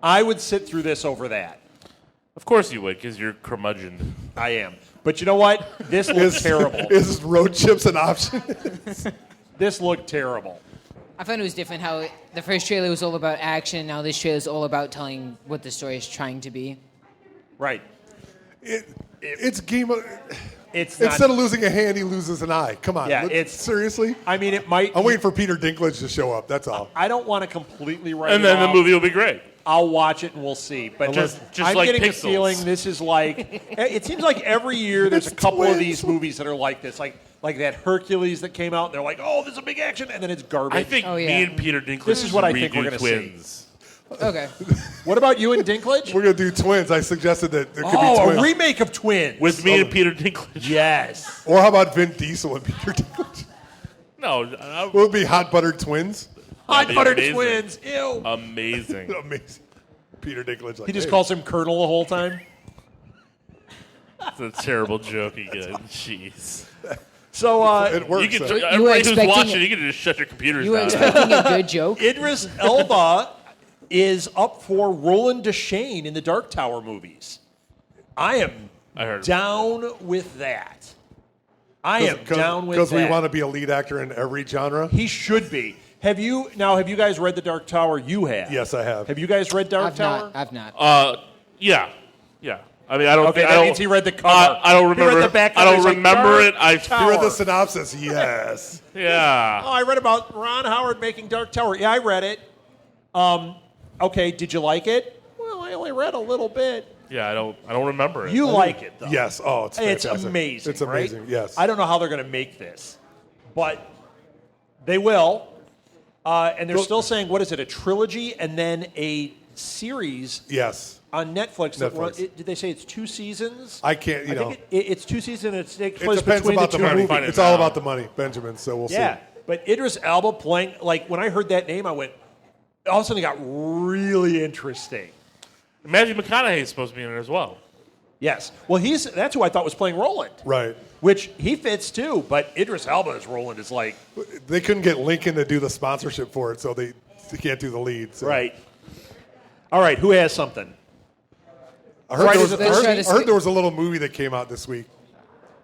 I would sit through this over that. Of course you would, because you're curmudgeon. I am. But you know what? This looked terrible. Is road chips an option? This looked terrible. I found it was different how the first trailer was all about action. Now this trailer is all about telling what the story is trying to be. Right. It's game of... It's not, Instead of losing a hand, he loses an eye. Come on. Yeah, it's- seriously? I mean, it might... I'm waiting for Peter Dinklage to show up. That's all. I don't want to completely write And it then the off. movie will be great. I'll watch it and we'll see. But Just I'm like getting Pixels. the feeling this is like... It seems like every year there's a couple of twins. these movies that are like this. Like that Hercules that came out, and they're like, oh, this is a big action, and then it's garbage. I think Oh, yeah. me and Peter Dinklage This is what I think redo we're gonna see. twins. Okay. What about you and Dinklage? We're going to do twins. I suggested that there could be Oh, twins. a remake of Twins. With me and Peter Dinklage. Yes. Or how about Vin Diesel and Peter Dinklage? No, Will it be hot buttered twins? Hot be buttered amazing. twins. Ew. Amazing. amazing. Peter Dinklage. Like, He just hey. calls him Colonel the whole time. It's a terrible joke again. Jeez. So, It works. You can, though. everybody who's expecting watching, it. you can just shut your computers You were down. expecting a good joke? Idris Elba is up for Roland Deschain in the Dark Tower movies. I am I heard. down with that. I am down with that. Because we want to be a lead actor in every genre? He should be. Have you guys read The Dark Tower? You have. Yes, I have. Have you guys read Dark I've Tower? not. I've not. Yeah. I mean, I don't. Okay, think, that I don't, means he read the cover. I don't He read remember. the back I cover. don't He's like, remember Dark it. I Tower. You read the synopsis? Yes. yeah. Oh, I read about Ron Howard making Dark Tower. Yeah, I read it. Okay, did you like it? Well, I only read a little bit. Yeah. I don't remember it. You like it, though. Yes. Oh, it's It's fantastic. amazing. It's amazing, right? yes. I don't know how they're going to make this, but they will. And they're still saying, what is it, a trilogy and then a series Yes. on Netflix. That Netflix. did they say it's 2 seasons? I can't, I think it's 2 seasons. And it takes It place depends between about the the two money. movies. Find it It's all now. about the money, Benjamin, so we'll Yeah, see. but Idris Elba playing, like, when I heard that name, I went, all of a sudden it got really interesting. Matthew McConaughey is supposed to be in it as well. Yes. Well, that's who I thought was playing Roland. Right. Which he fits too, but Idris Elba as Roland is like, They couldn't get Lincoln to do the sponsorship for it, so they can't do the lead. So. right. All right, who has something? I heard, Friday there was, the I heard- 13th. I heard there was a little movie that came out this week.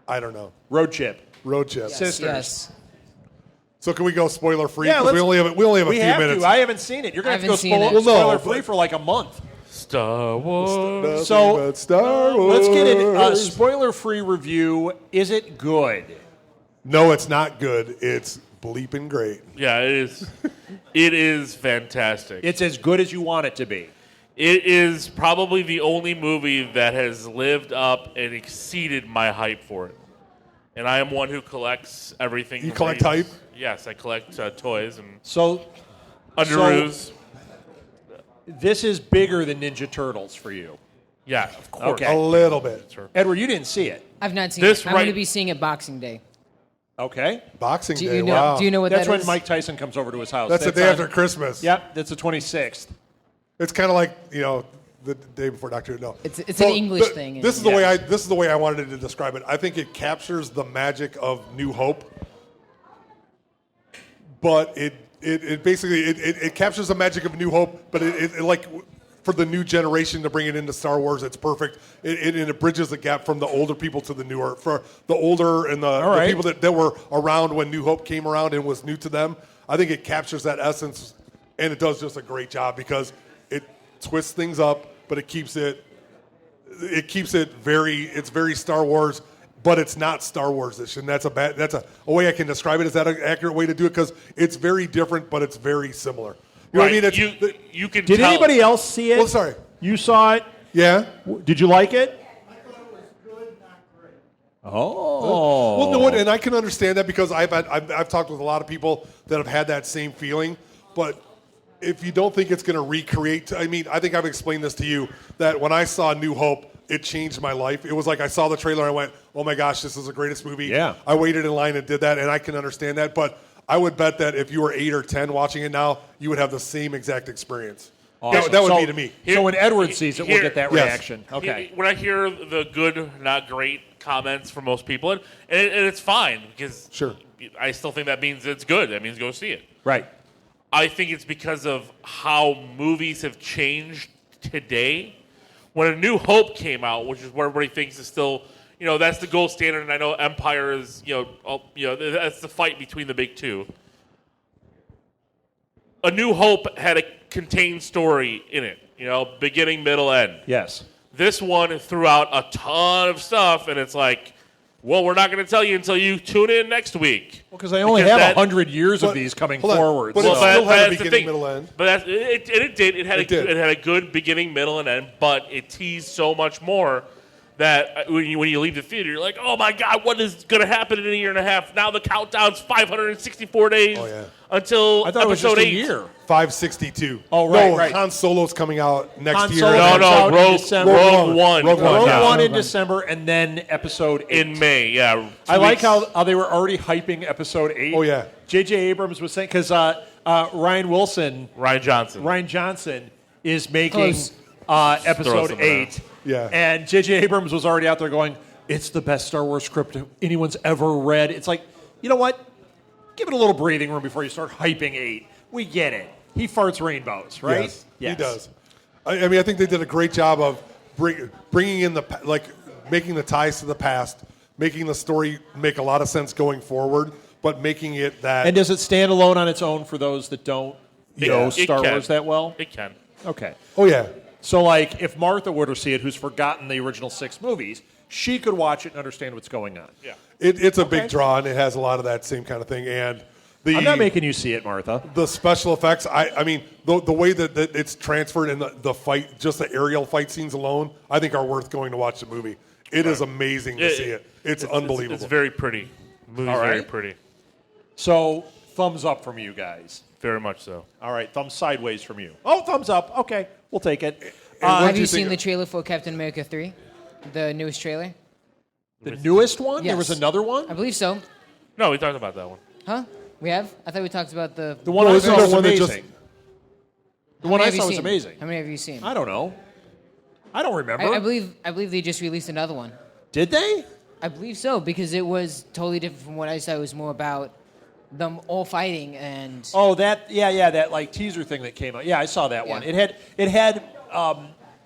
I don't know. Road Chip. Road Chip. Sisters. Yes. So can we go spoiler free? Yeah, we only have a we few have minutes. To. I haven't seen it. You're going to have to go I haven't seen it. spoiler, Well, no, free but- for like a month. Star Wars. Nothing So, but Star Wars. Let's get a spoiler-free review. Is it good? No, it's not good. It's bleeping great. Yeah, it is. It is fantastic. It's as good as you want it to be. It is probably the only movie that has lived up and exceeded my hype for it. And I am one who collects everything. You from collect movies. hype? Yes, I collect toys and So, underoos. this is bigger than Ninja Turtles for you. Yeah, of course. Okay. A little bit. Edward, you didn't see it. I've not seen This it. I'm going right- to be seeing it Boxing Day. Okay. Boxing Do Day. you know? Wow. Do you know what That's that when is? Mike Tyson comes over to his house. That's the day on- after Christmas. Yep, that's the 26th. It's kind of like, the day before Doctor Who. No, It's an English thing. This is the way I wanted to describe it. I think it captures the magic of New Hope, but it basically it captures the magic of New Hope, but it like for the new generation to bring it into Star Wars, it's perfect. It bridges the gap from the older people to the newer. For the older and the people that were around when New Hope came around and was new to them, I think it captures that essence, and it does just a great job because it twists things up, but it keeps it very Star Wars, but it's not Star Wars-ish, and that's a way I can describe it. Is that an accurate way to do it? Because it's very different, but it's very similar. You know what I mean? You can. Did tell. anybody else see it? Well, sorry. You saw it? Yeah. Did you like it? I thought it was good, not great. Oh. Well, no, and I can understand that because I've talked with a lot of people that have had that same feeling. But if you don't think it's going to recreate, I mean, I think I've explained this to you that when I saw New Hope, it changed my life. It was like I saw the trailer and I went, "Oh my gosh, this is the greatest movie." Yeah. I waited in line and did that, and I can understand that. But I would bet that if you were 8 or 10 watching it now, you would have the same exact experience. Awesome. That would be to me. So when Edward sees it, we'll get that Yes. reaction. Okay. When I hear the good, not great comments from most people, and it's fine because Sure. I still think that means it's good. That means go see it. Right. I think it's because of how movies have changed today. When A New Hope came out, which is what everybody thinks is still, that's the gold standard, and I know Empire is, that's the fight between the big two. A New Hope had a contained story in it, beginning, middle, end. Yes. This one threw out a ton of stuff, and it's like, well, we're not going to tell you until you tune in next week. Well, because they only have 100 years of these coming hold on. forward. But so- it still had a that's the beginning, thing. middle, end. But it did. It did. had a good beginning, middle, and end. But it teased so much more that when you leave the theater, you're like, oh my God, what is going to happen in a year and a half? Now the countdown's 564 days until I thought it was episode just a 8. year. 562. Oh, right, no, right. Han Solo's coming out next Han year. Solo comes out in December. Rogue One. Rogue One, Rogue yeah. One in December, and then episode 8. In May, yeah. I like how they were already hyping episode 8. Oh, yeah. J.J. Abrams was saying, because Ryan Johnson is making Close. episode something 8. Yeah. And J.J. Abrams was already out there going, it's the best Star Wars script anyone's ever read. It's like, you know what? Give it a little breathing room before you start hyping 8. We get it. He farts rainbows, right? Yes, he does. I mean, I think they did a great job of bringing in making the ties to the past, making the story make a lot of sense going forward, but making it that. And does it stand alone on its own for those that don't know Star Wars that well? It can. Okay. Oh, yeah. So, like, if Martha were to see it, who's forgotten the original 6 movies, she could watch it and understand what's going on. Yeah. It's a big draw, and it has a lot of that same kind of thing. And I'm not making you see it, Martha. the special effects, I mean, the way that it's transferred and the fight, just the aerial fight scenes alone, I think are worth going to watch the movie. It is amazing to see it. It's unbelievable. It's very pretty. The movie's All right. very pretty. So, thumbs up from you guys. Very much so. All right, thumbs sideways from you. Oh, thumbs up. Okay, we'll take it. Have you seen the trailer for Captain America 3? The newest trailer? The newest one? There Yes. was another one? I believe so. No, we talked about that one. Huh? We have? I thought we talked about the... The one No, I isn't saw there was one that amazing. The one How I many have saw you was seen? amazing. How many have you seen? I don't know. I don't remember. I believe they just released another one. Did they? I believe so, because it was totally different from what I saw. It was more about them all fighting and... Oh, that that like teaser thing that came out. Yeah, I saw that one. Yeah. It had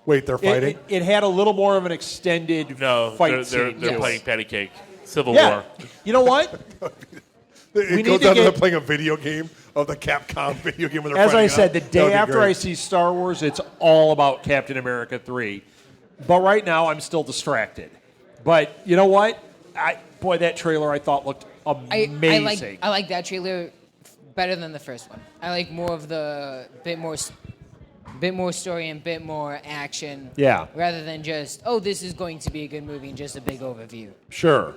Wait, they're fighting? It had a little more of an extended No, fight they're scene. Yes. playing patty cake. Civil Yeah. War. You know what? It We goes need to down to get- them playing a video game of the Capcom video game. Where they're As I fighting said, the out. That day would be after I great. see Star Wars, it's all about Captain America 3. But right now, I'm still distracted. But you know what? That trailer I thought looked amazing. I like that trailer better than the first one. I like more of the bit more story and bit more action. Yeah. Rather than just, this is going to be a good movie and just a big overview. Sure.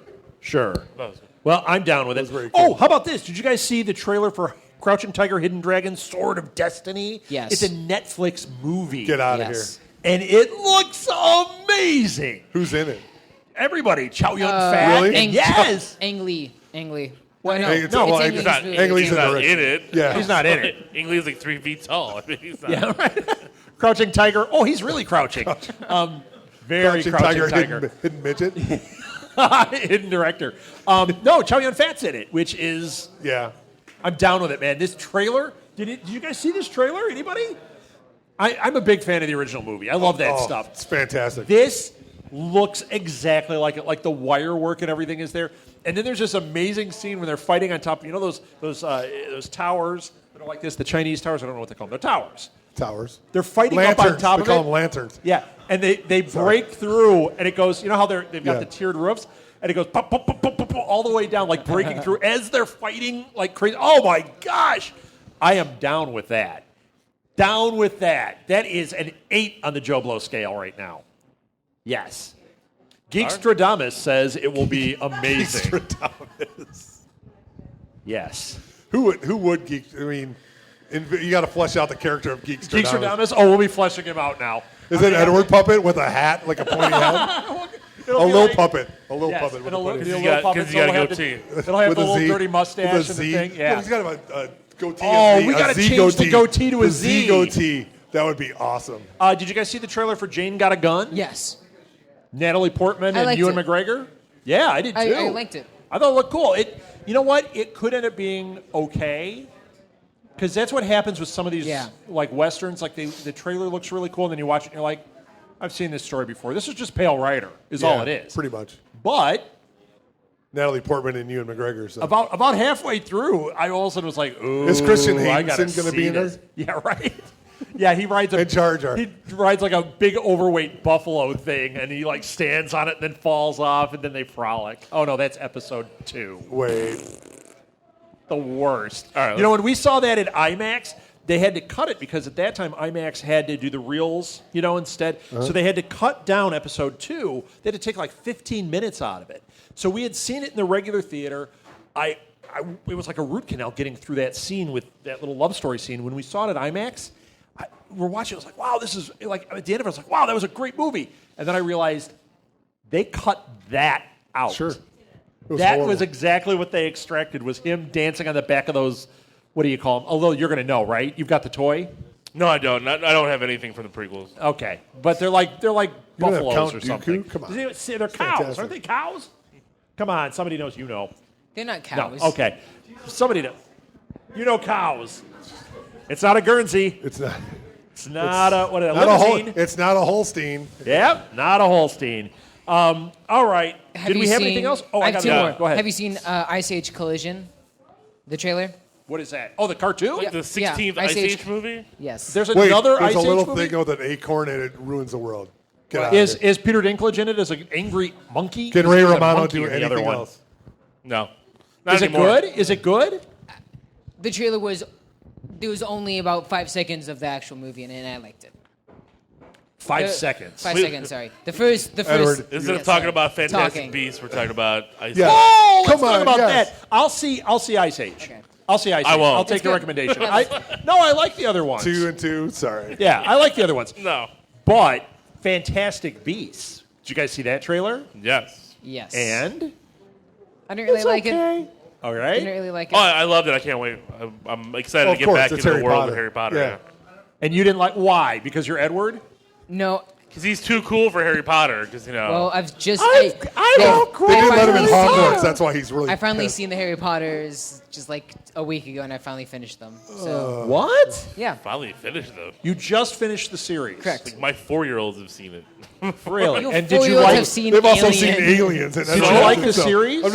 Well, I'm down with it. very Oh, cool. how about this? Did you guys see the trailer for Crouching Tiger, Hidden Dragon, Sword of Destiny? Yes. It's a Netflix movie. Get out of Yes. here. And it looks amazing. Who's in it? Everybody, Chow Yun-fat. Really? And yes. Ang Lee. Well, Hey, no, it's- no, well, Ang it's Lee's not- really- Ang Lee's He's not in in it. Yeah. he's not in it. Ang Lee's like 3 feet tall. I mean, he's not. Yeah, right. Crouching Tiger. Oh, he's really crouching. Very crouching tiger. Hidden midget. Hidden director. No, Chow Yun-Fat's in it, which is Yeah. I'm down with it, man. This trailer. Did you guys see this trailer? Anybody? I'm a big fan of the original movie. I love that stuff. It's fantastic. This looks exactly like it. Like the wire work and everything is there. And then there's this amazing scene when they're fighting on top. You know those towers that are like this, the Chinese towers. I don't know what they call them. They're towers. Towers. They're fighting Lanterns. up on top They of call it. them lanterns. Yeah, and they break through, and it goes. You know how they've got Yeah. the tiered roofs, and it goes pop, pop, pop, pop, pop, pop, all the way down, like breaking through as they're fighting like crazy. Oh my gosh, I am down with that. Down with that. That is an 8 on the Joe Blow scale right now. Yes. Geekstradamus says it will be amazing. Geekstradamus. Yes. Who would geek? I mean, you got to flesh out the character of Geekstradamus. Geekstradamus. Oh, we'll be fleshing him out now. Is it Edward puppet with a hat, like a pointy hat? It'll A be little like- puppet. A little Yes, puppet with and a a little- pointy the hat. little got- 'cause puppets you got a will have goatee. It'll have With the a little Z. dirty With mustache a and Z. the thing. No, Yeah. he's got a goatee. Oh, a Z, we gotta a Z change the goatee to a The Z. goatee. That would be awesome. Did you guys see the trailer for Jane Got a Gun? Yes. Natalie Portman I and liked Ewan it. McGregor? Yeah, I did too. I liked it. I thought it looked cool. You know what? It could end up being okay. Because that's what happens with some of these like westerns. Like the trailer looks really cool, and then you watch it and you're like, I've seen this story before. This is just Pale Rider, is all it is. Pretty much. But Natalie Portman and Ewan McGregor. So. about halfway through, I all of a sudden was like, ooh, Is Christian I gotta Haydenson gonna see be in this. there? Yeah, right. Yeah, he rides And Jar Jar. He rides like a big overweight buffalo thing, and he like stands on it and then falls off, and then they frolic. Oh no, that's episode 2. Wait. The worst. All right, You know, when we saw that at IMAX, they had to cut it because at that time IMAX had to do the reels, instead. So they had to cut down episode 2. They had to take like 15 minutes out of it. So we had seen it in the regular theater. It was like a root canal getting through that scene with that little love story scene. When we saw it at IMAX, we're watching. I was like, wow, this is like at the end of it. I was like, wow, that was a great movie. And then I realized they cut that out. Sure. That horrible. was exactly what they extracted. Was him dancing on the back of those. What do you call them? Although you're going to know, right? You've got the toy. No, I don't. I don't have anything from the prequels. Okay, but they're like don't have buffaloes Count or Dooku? something. Come on. They're cows, fantastic. aren't they? Cows? Come on, somebody knows. You know. They're not No. cows. Okay. Somebody knows. You know cows. It's not a Guernsey. It's not. It's not a what? A Not a limousine. It's not a Holstein. Yep, not a Holstein. All right. Have Did we you have seen- anything else? Oh, I I have got 2 one. more. Go ahead. Have you seen Ice Age Collision? The trailer? What is that? Oh, the cartoon. Like the 16th Yeah, Ice Ice Age Age. movie? Yes. There's Wait, another there's Ice a Age little movie. thing with an acorn and it ruins the world. Get out of Is here. Peter Dinklage in it as an angry monkey? Can Or Ray is he a Romano monkey do in the other anything one? else? No. Not Is it anymore. good? Is it good? The trailer was, there was only about 5 seconds of the actual movie, and I liked it. 5 seconds. 5 seconds, sorry. The first. Edward. Instead yeah, of talking sorry. about Fantastic Talking. Beasts, we're talking about Ice Yeah. Age. Oh, let's Come talk on, about yes. that. I'll see Ice Age. Okay. I'll see Ice I Age. won't. I'll take It's your good. recommendation. I like the other ones. 2 and 2. Sorry. Yeah, I like the other ones. No. But Fantastic Beasts. Did you guys see that trailer? Yes. Yes. And I didn't really it's like it. okay. All I right. didn't really like it. Oh, I loved it. I can't wait. I'm excited Oh, to of get course, back it's into the Harry world Potter. of Harry Potter. Yeah. Yeah. And you didn't like why? Because you're Edward? No. Because he's too cool for Harry Potter. Because, Well, I've just. I don't They didn't let him in finally seen- Hogwarts. That's why he's really. I finally pissed. seen the Harry Potters just like a week ago, and I finally finished them. So What? yeah, finally finished them. You just finished the series. correct. My 4-year-olds have seen it. Really? You And did you 4-year-olds like have seen They've also Alien. seen Aliens. And Did that's you all. like the So, series? I'm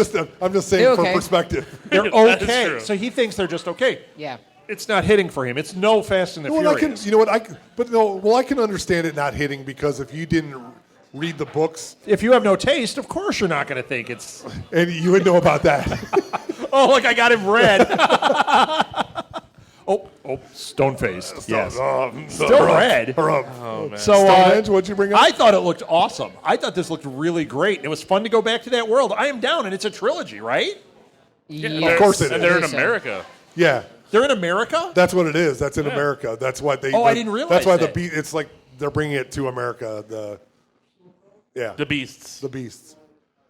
just saying They're for okay. perspective. They're That is okay. true. So he thinks they're just okay. Yeah. It's not hitting for him. It's no Fast and the Well, Furious. you know what? I can understand it not hitting because if you didn't read the books, If you have no taste, of course you're not going to think it's. and you would know about that. Oh, look, I got him red. oh, stone faced. Yes. Still red. Oh, man. So Stonehenge, what'd you bring up? I thought it looked awesome. I thought this looked really great. And it was fun to go back to that world. I am down, and it's a trilogy, right? Yeah. Of course it And is. they're in So- America. Yeah, They're in America? that's what it is. That's in America. That's why they. Oh, I didn't realize That's why that. It's like they're bringing it to America. The The Beasts. the beasts.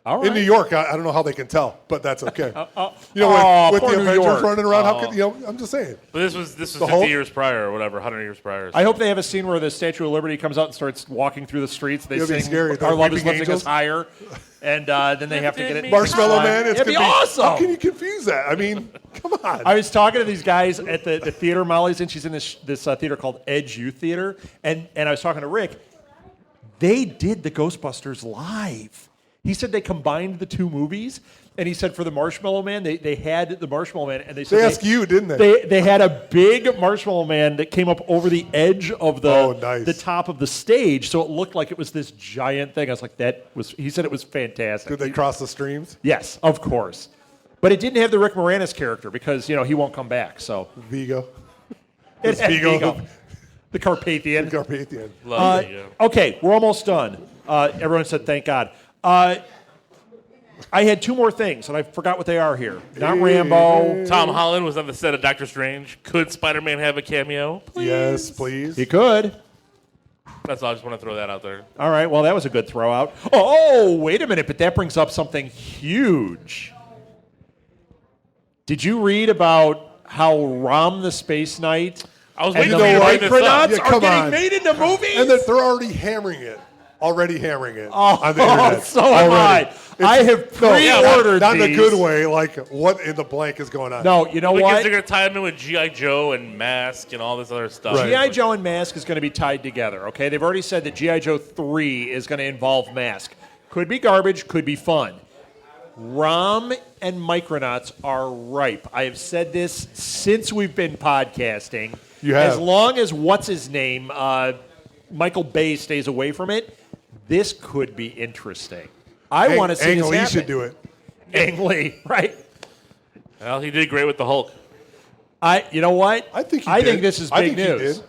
All right. In New York, I don't know how they can tell, but that's okay. With poor the New Avengers York. running around, how could I'm just saying. But this was 50 Hulk? years prior or whatever, 100 years prior. I hope they have a scene where the Statue of Liberty comes out and starts walking through the streets. They It'll be sing scary. "Our The Love is Weeping Lifting Us Angels? Higher," and then they have to get it. Marshmallow Man, it's It'd be gonna awesome. How can you confuse that? I mean, come on. I was talking to these guys at the theater Molly's in. She's in this theater called Edge Youth Theater, and I was talking to Rick. They did the Ghostbusters live. He said they combined the two movies, and he said for the Marshmallow Man, they had the Marshmallow Man, and they said They asked you, didn't they? They had a big Marshmallow Man that came up over the edge of the top of the stage, so it looked like it was this giant thing. I was like, he said it was fantastic. Did they cross the streams? Yes, of course. But it didn't have the Rick Moranis character because, he won't come back. So Vigo. it had Vigo. Vigo, the Carpathian. Carpathian. Love Vigo. Okay, we're almost done. Everyone said thank God. I had two more things, and I forgot what they are here. Not Rambo. Tom Holland was on the set of Doctor Strange. Could Spider-Man have a cameo? Please? Yes, please. He could. That's all. I just want to throw that out there. All right, well, that was a good throw out. Oh, wait a minute, but that brings up something huge. Did you read about how Rom the Space Knight I was and waiting the for you to bring this up. Micronauts Yeah, are come getting on. made into movies? And they're already hammering it. On the internet. So am I. I have pre-ordered Not in a these. good way, like what in the blank is going on. No, you know Because what? they're going to tie them in with G.I. Joe and Mask and all this other stuff. Right. G.I. Joe and Mask is going to be tied together, okay? They've already said that G.I. Joe 3 is going to involve Mask. Could be garbage, could be fun. Rom and Micronauts are ripe. I have said this since we've been podcasting. You have. As long as what's-his-name, Michael Bay stays away from it, this could be interesting. I want to see Ang this Lee happen. should do it. Ang Lee, right? Well, he did great with the Hulk. You know what? I think he I did. think this is I big think he news. did.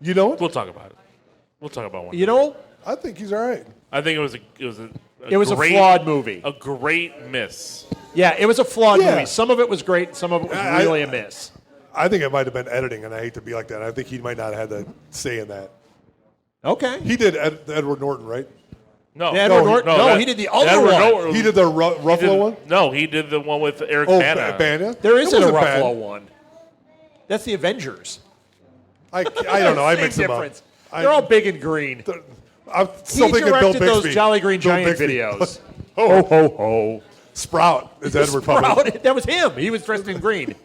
You know what? We'll talk about it. We'll talk about one. You know, I think he's all right. I think it was a a flawed movie. A great miss. Yeah, it was a flawed Yeah. movie. Some of it was great. Some of it was really a miss. I think it might have been editing, and I hate to be like that. I think he might not have had the say in that. Okay. He did Edward Norton, right? No, Edward Norton? No, that- he did the other Edward one. Norton- He did the he Ruffalo did- one? No, he did the one with Eric Oh, Bana. Bana? There It isn't a wasn't bad. Ruffalo one. That's the Avengers. I don't know. I Same mix them up. difference. They're all big and green. I'm still He thinking Bill directed Bixby. those Jolly Green Bill Giant Bixby. videos. Ho, ho, ho. Sprout is Edward Puppet. Sprout. That was him. He was dressed in green.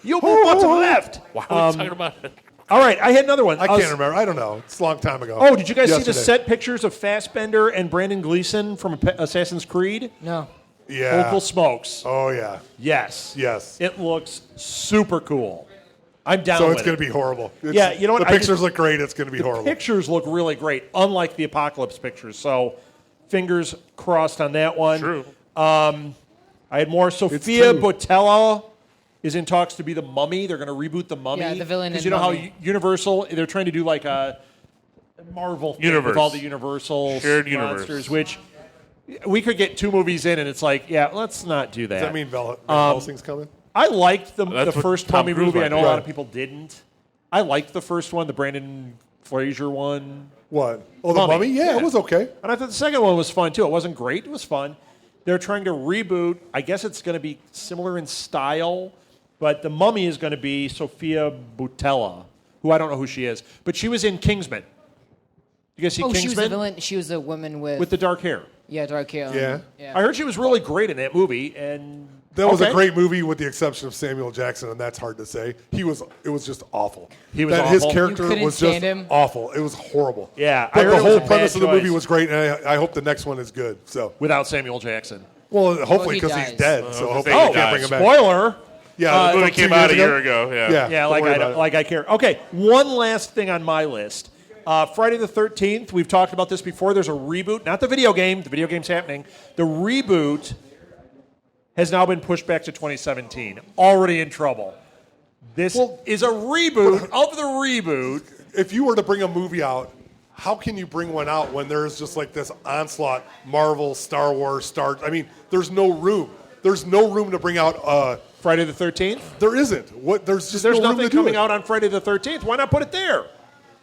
You move on to the left. Why are we talking about it? All right, I had another one. I can't remember. I don't know. It's a long time ago. Oh, did you guys see the Yesterday. set pictures of Fassbender and Brandon Gleeson from Assassin's Creed? No. Yeah. Uncle Smokes. Oh, yeah. Yes. Yes. It looks super cool. I'm down So with it's going it. to be horrible. Yeah, you know what? The pictures look great. It's going to be horrible. Pictures look really great, unlike the Apocalypse pictures. So, fingers crossed on that one. True. I had more. Sophia true. Boutella is in talks to be the Mummy. They're going to reboot the Mummy. Yeah, the villain Because in you know Mummy. how Universal, they're trying to do like a Marvel thing Universe. with all the Universal Shared monsters, universe. which we could get 2 movies in, and it's like, yeah, let's not do that. Does that mean Van Helsing's coming? I liked the That's what first Tom Mummy Cruise movie. I might know do. a lot of people didn't. I liked the first one, the Brandon Fraser one. What? Oh, the Mummy? Yeah, it was okay. And I thought the second one was fun, too. It wasn't great. It was fun. They're trying to reboot. I guess it's going to be similar in style, but the Mummy is going to be Sophia Boutella, who I don't know who she is. But she was in Kingsman. You guys see Oh, Kingsman? she was the villain. She was the woman with With the dark hair. dark hair. Yeah. I heard she was really great in that movie. And That was okay. a great movie with the exception of Samuel Jackson, and that's hard to say. It was just awful. He was His awful? character You couldn't was just stand him? awful. It was horrible. Yeah, I But heard the it was whole a bad premise of the movie choice. was great, and I hope the next one is good. So, Without Samuel Jackson. well, hopefully he because he's dies. dead. So hopefully he we can't bring dies. him back. Spoiler. Yeah, The movie from 2 came out a years year ago. Yeah. Yeah, Yeah, don't like worry I about it. like I care. Okay, one last thing on my list. Friday the 13th. We've talked about this before. There's a reboot, not the video game. The video game's happening. The reboot has now been pushed back to 2017. Already in trouble. This is a reboot of the reboot. If you were to bring a movie out, how can you bring one out when there's just like this onslaught, Marvel, Star Wars, I mean, there's no room. There's no room to bring out. Friday the 13th. There isn't. What? There's just There's no room nothing to do coming it. out on Friday the 13th. Why not put it there?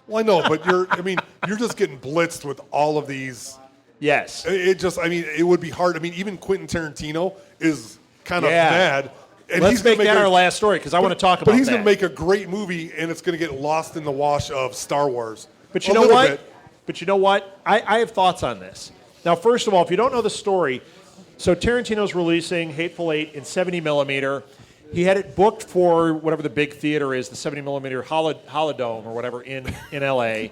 Well, I know, but you're just getting blitzed with all of these Yes. It just, I mean, it would be hard. I mean, even Quentin Tarantino is kind of Yeah. mad. And Let's he's gonna make that our last story because I want to talk about that. But he's going to make a great movie, and it's going to get lost in the wash of Star Wars. But you A know little what? bit. But you know what? I have thoughts on this. Now, first of all, if you don't know the story, so Tarantino's releasing Hateful Eight in 70 millimeter. He had it booked for whatever the big theater is, the 70 millimeter Holodome or whatever in L.A.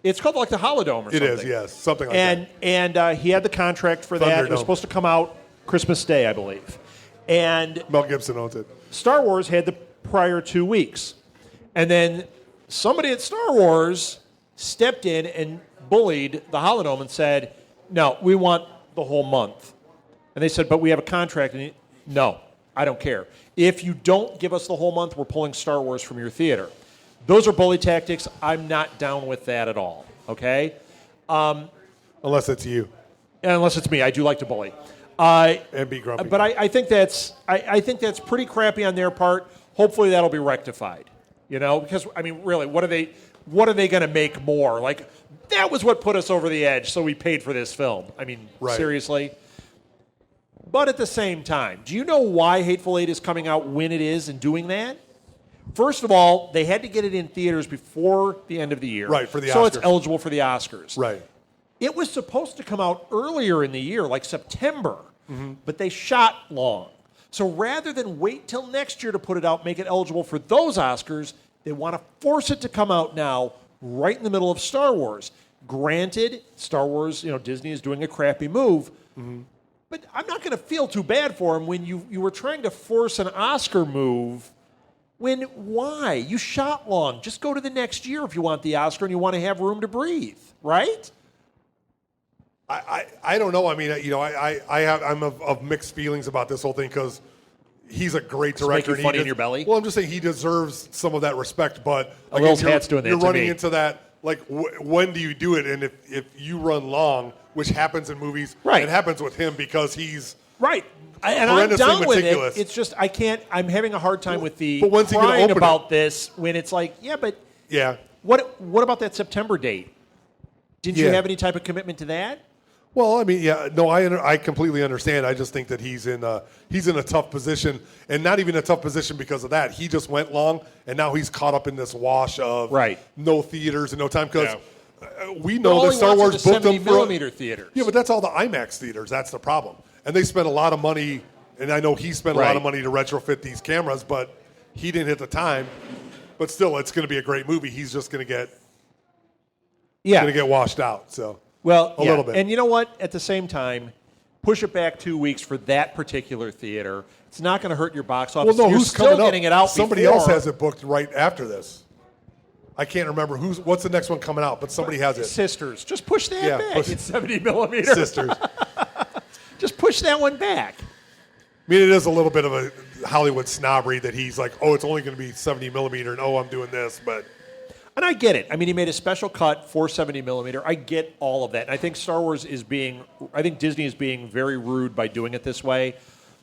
It's called like the Holodome or something. It is, yes, something like that. And he had the contract for that. It was Thunderdome. supposed to come out Christmas Day, I believe. And Mel Gibson owns it. Star Wars had the prior 2 weeks. And then somebody at Star Wars stepped in and bullied the Holodome and said, no, we want the whole month. And they said, but we have a contract. And no, I don't care. If you don't give us the whole month, we're pulling Star Wars from your theater. Those are bully tactics. I'm not down with that at all, okay? Unless it's you. Unless it's me. I do like to bully. And be grumpy. But I think that's pretty crappy on their part. Hopefully that'll be rectified. You know, because I mean, really, what are they going to make more? Like that was what put us over the edge, so we paid for this film. I mean, Right. seriously. But at the same time, do you know why Hateful Eight is coming out when it is and doing that? First of all, they had to get it in theaters before the end of the year. Right, for the so it's Oscars. eligible for the Oscars. Right. It was supposed to come out earlier in the year, like September, but they shot long. So rather than wait till next year to put it out, make it eligible for those Oscars, they want to force it to come out now, right in the middle of Star Wars. Granted, Star Wars, Disney is doing a crappy move, but I'm not going to feel too bad for them when you were trying to force an Oscar move. Why? You shot long. Just go to the next year if you want the Oscar and you want to have room to breathe, right? I don't know. I mean, I'm of mixed feelings about this whole thing because he's a great director. Make you funny in your belly? Well, I'm just saying he deserves some of that respect. But Will's hat's doing that you're to running me. into that. Like, when do you do it? And if you run long, which happens in movies, Right. it happens with him because he's Right. And I'm horrendously down with meticulous. it. It's just I'm having a hard time with the But when's he gonna crying open about it? this when it's like, yeah, but yeah. what about that September date? Did you Yeah. have any type of commitment to that? Well, I mean, yeah, no, I completely understand. I just think that he's in a tough position, and not even a tough position because of that. He just went long, and now he's caught up in this wash of Right. no theaters and no time because we But know all that he Star wants Wars are the booked them 70 for millimeter theaters. Yeah, but that's all the IMAX theaters. That's the problem, and they spent a lot of money. And I know he spent a lot Right. of money to retrofit these cameras, but he didn't hit the time. But still, it's going to be a great movie. He's just going to get washed out. So. Well, a little bit. And you know what? At the same time, push it back 2 weeks for that particular theater. It's not going to hurt your box office. Well, no, You're who's still coming up? getting it out Somebody before. else has it booked right after this. I can't remember what's the next one coming out, but somebody has it. Sisters. Just push that Yeah, back. push- It's 70 millimeter. Sisters. Just push that one back. I mean, it is a little bit of a Hollywood snobbery that he's like, oh, it's only going to be 70 millimeter, and oh, I'm doing this, but And I get it. I mean, he made a special cut for 70 millimeter. I get all of that. And I think I think Disney is being very rude by doing it this way.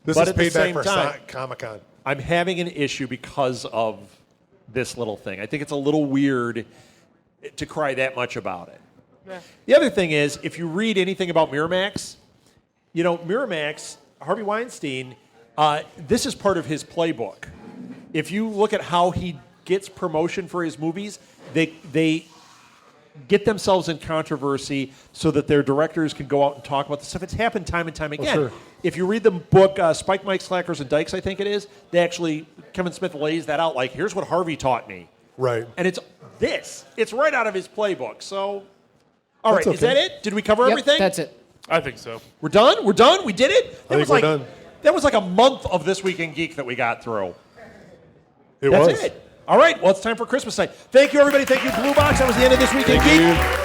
this But is at the payback same for time, Comic-Con. I'm having an issue because of this little thing. I think it's a little weird to cry that much about it. Yeah. The other thing is, if you read anything about Miramax, Miramax, Harvey Weinstein, this is part of his playbook. If you look at how he gets promotion for his movies, they get themselves in controversy so that their directors can go out and talk about this stuff. It's happened time and time again. sure. If you read the book Spike, Mike, Slackers, and Dykes, I think it is, Kevin Smith lays that out like, here's what Harvey taught me. Right. And it's this. It's right out of his playbook. So, all right, That's is okay. that it? Did we cover Yep, everything? that's it. I think so. We're done? We're done? We did it? I think we're done. That was like a month of This Week in Geek that we got through. It That's was. it. All right, well, it's time for Christmas night. Thank you, everybody. Thank you, Blue Box. That was the end of This Week in Geek. you.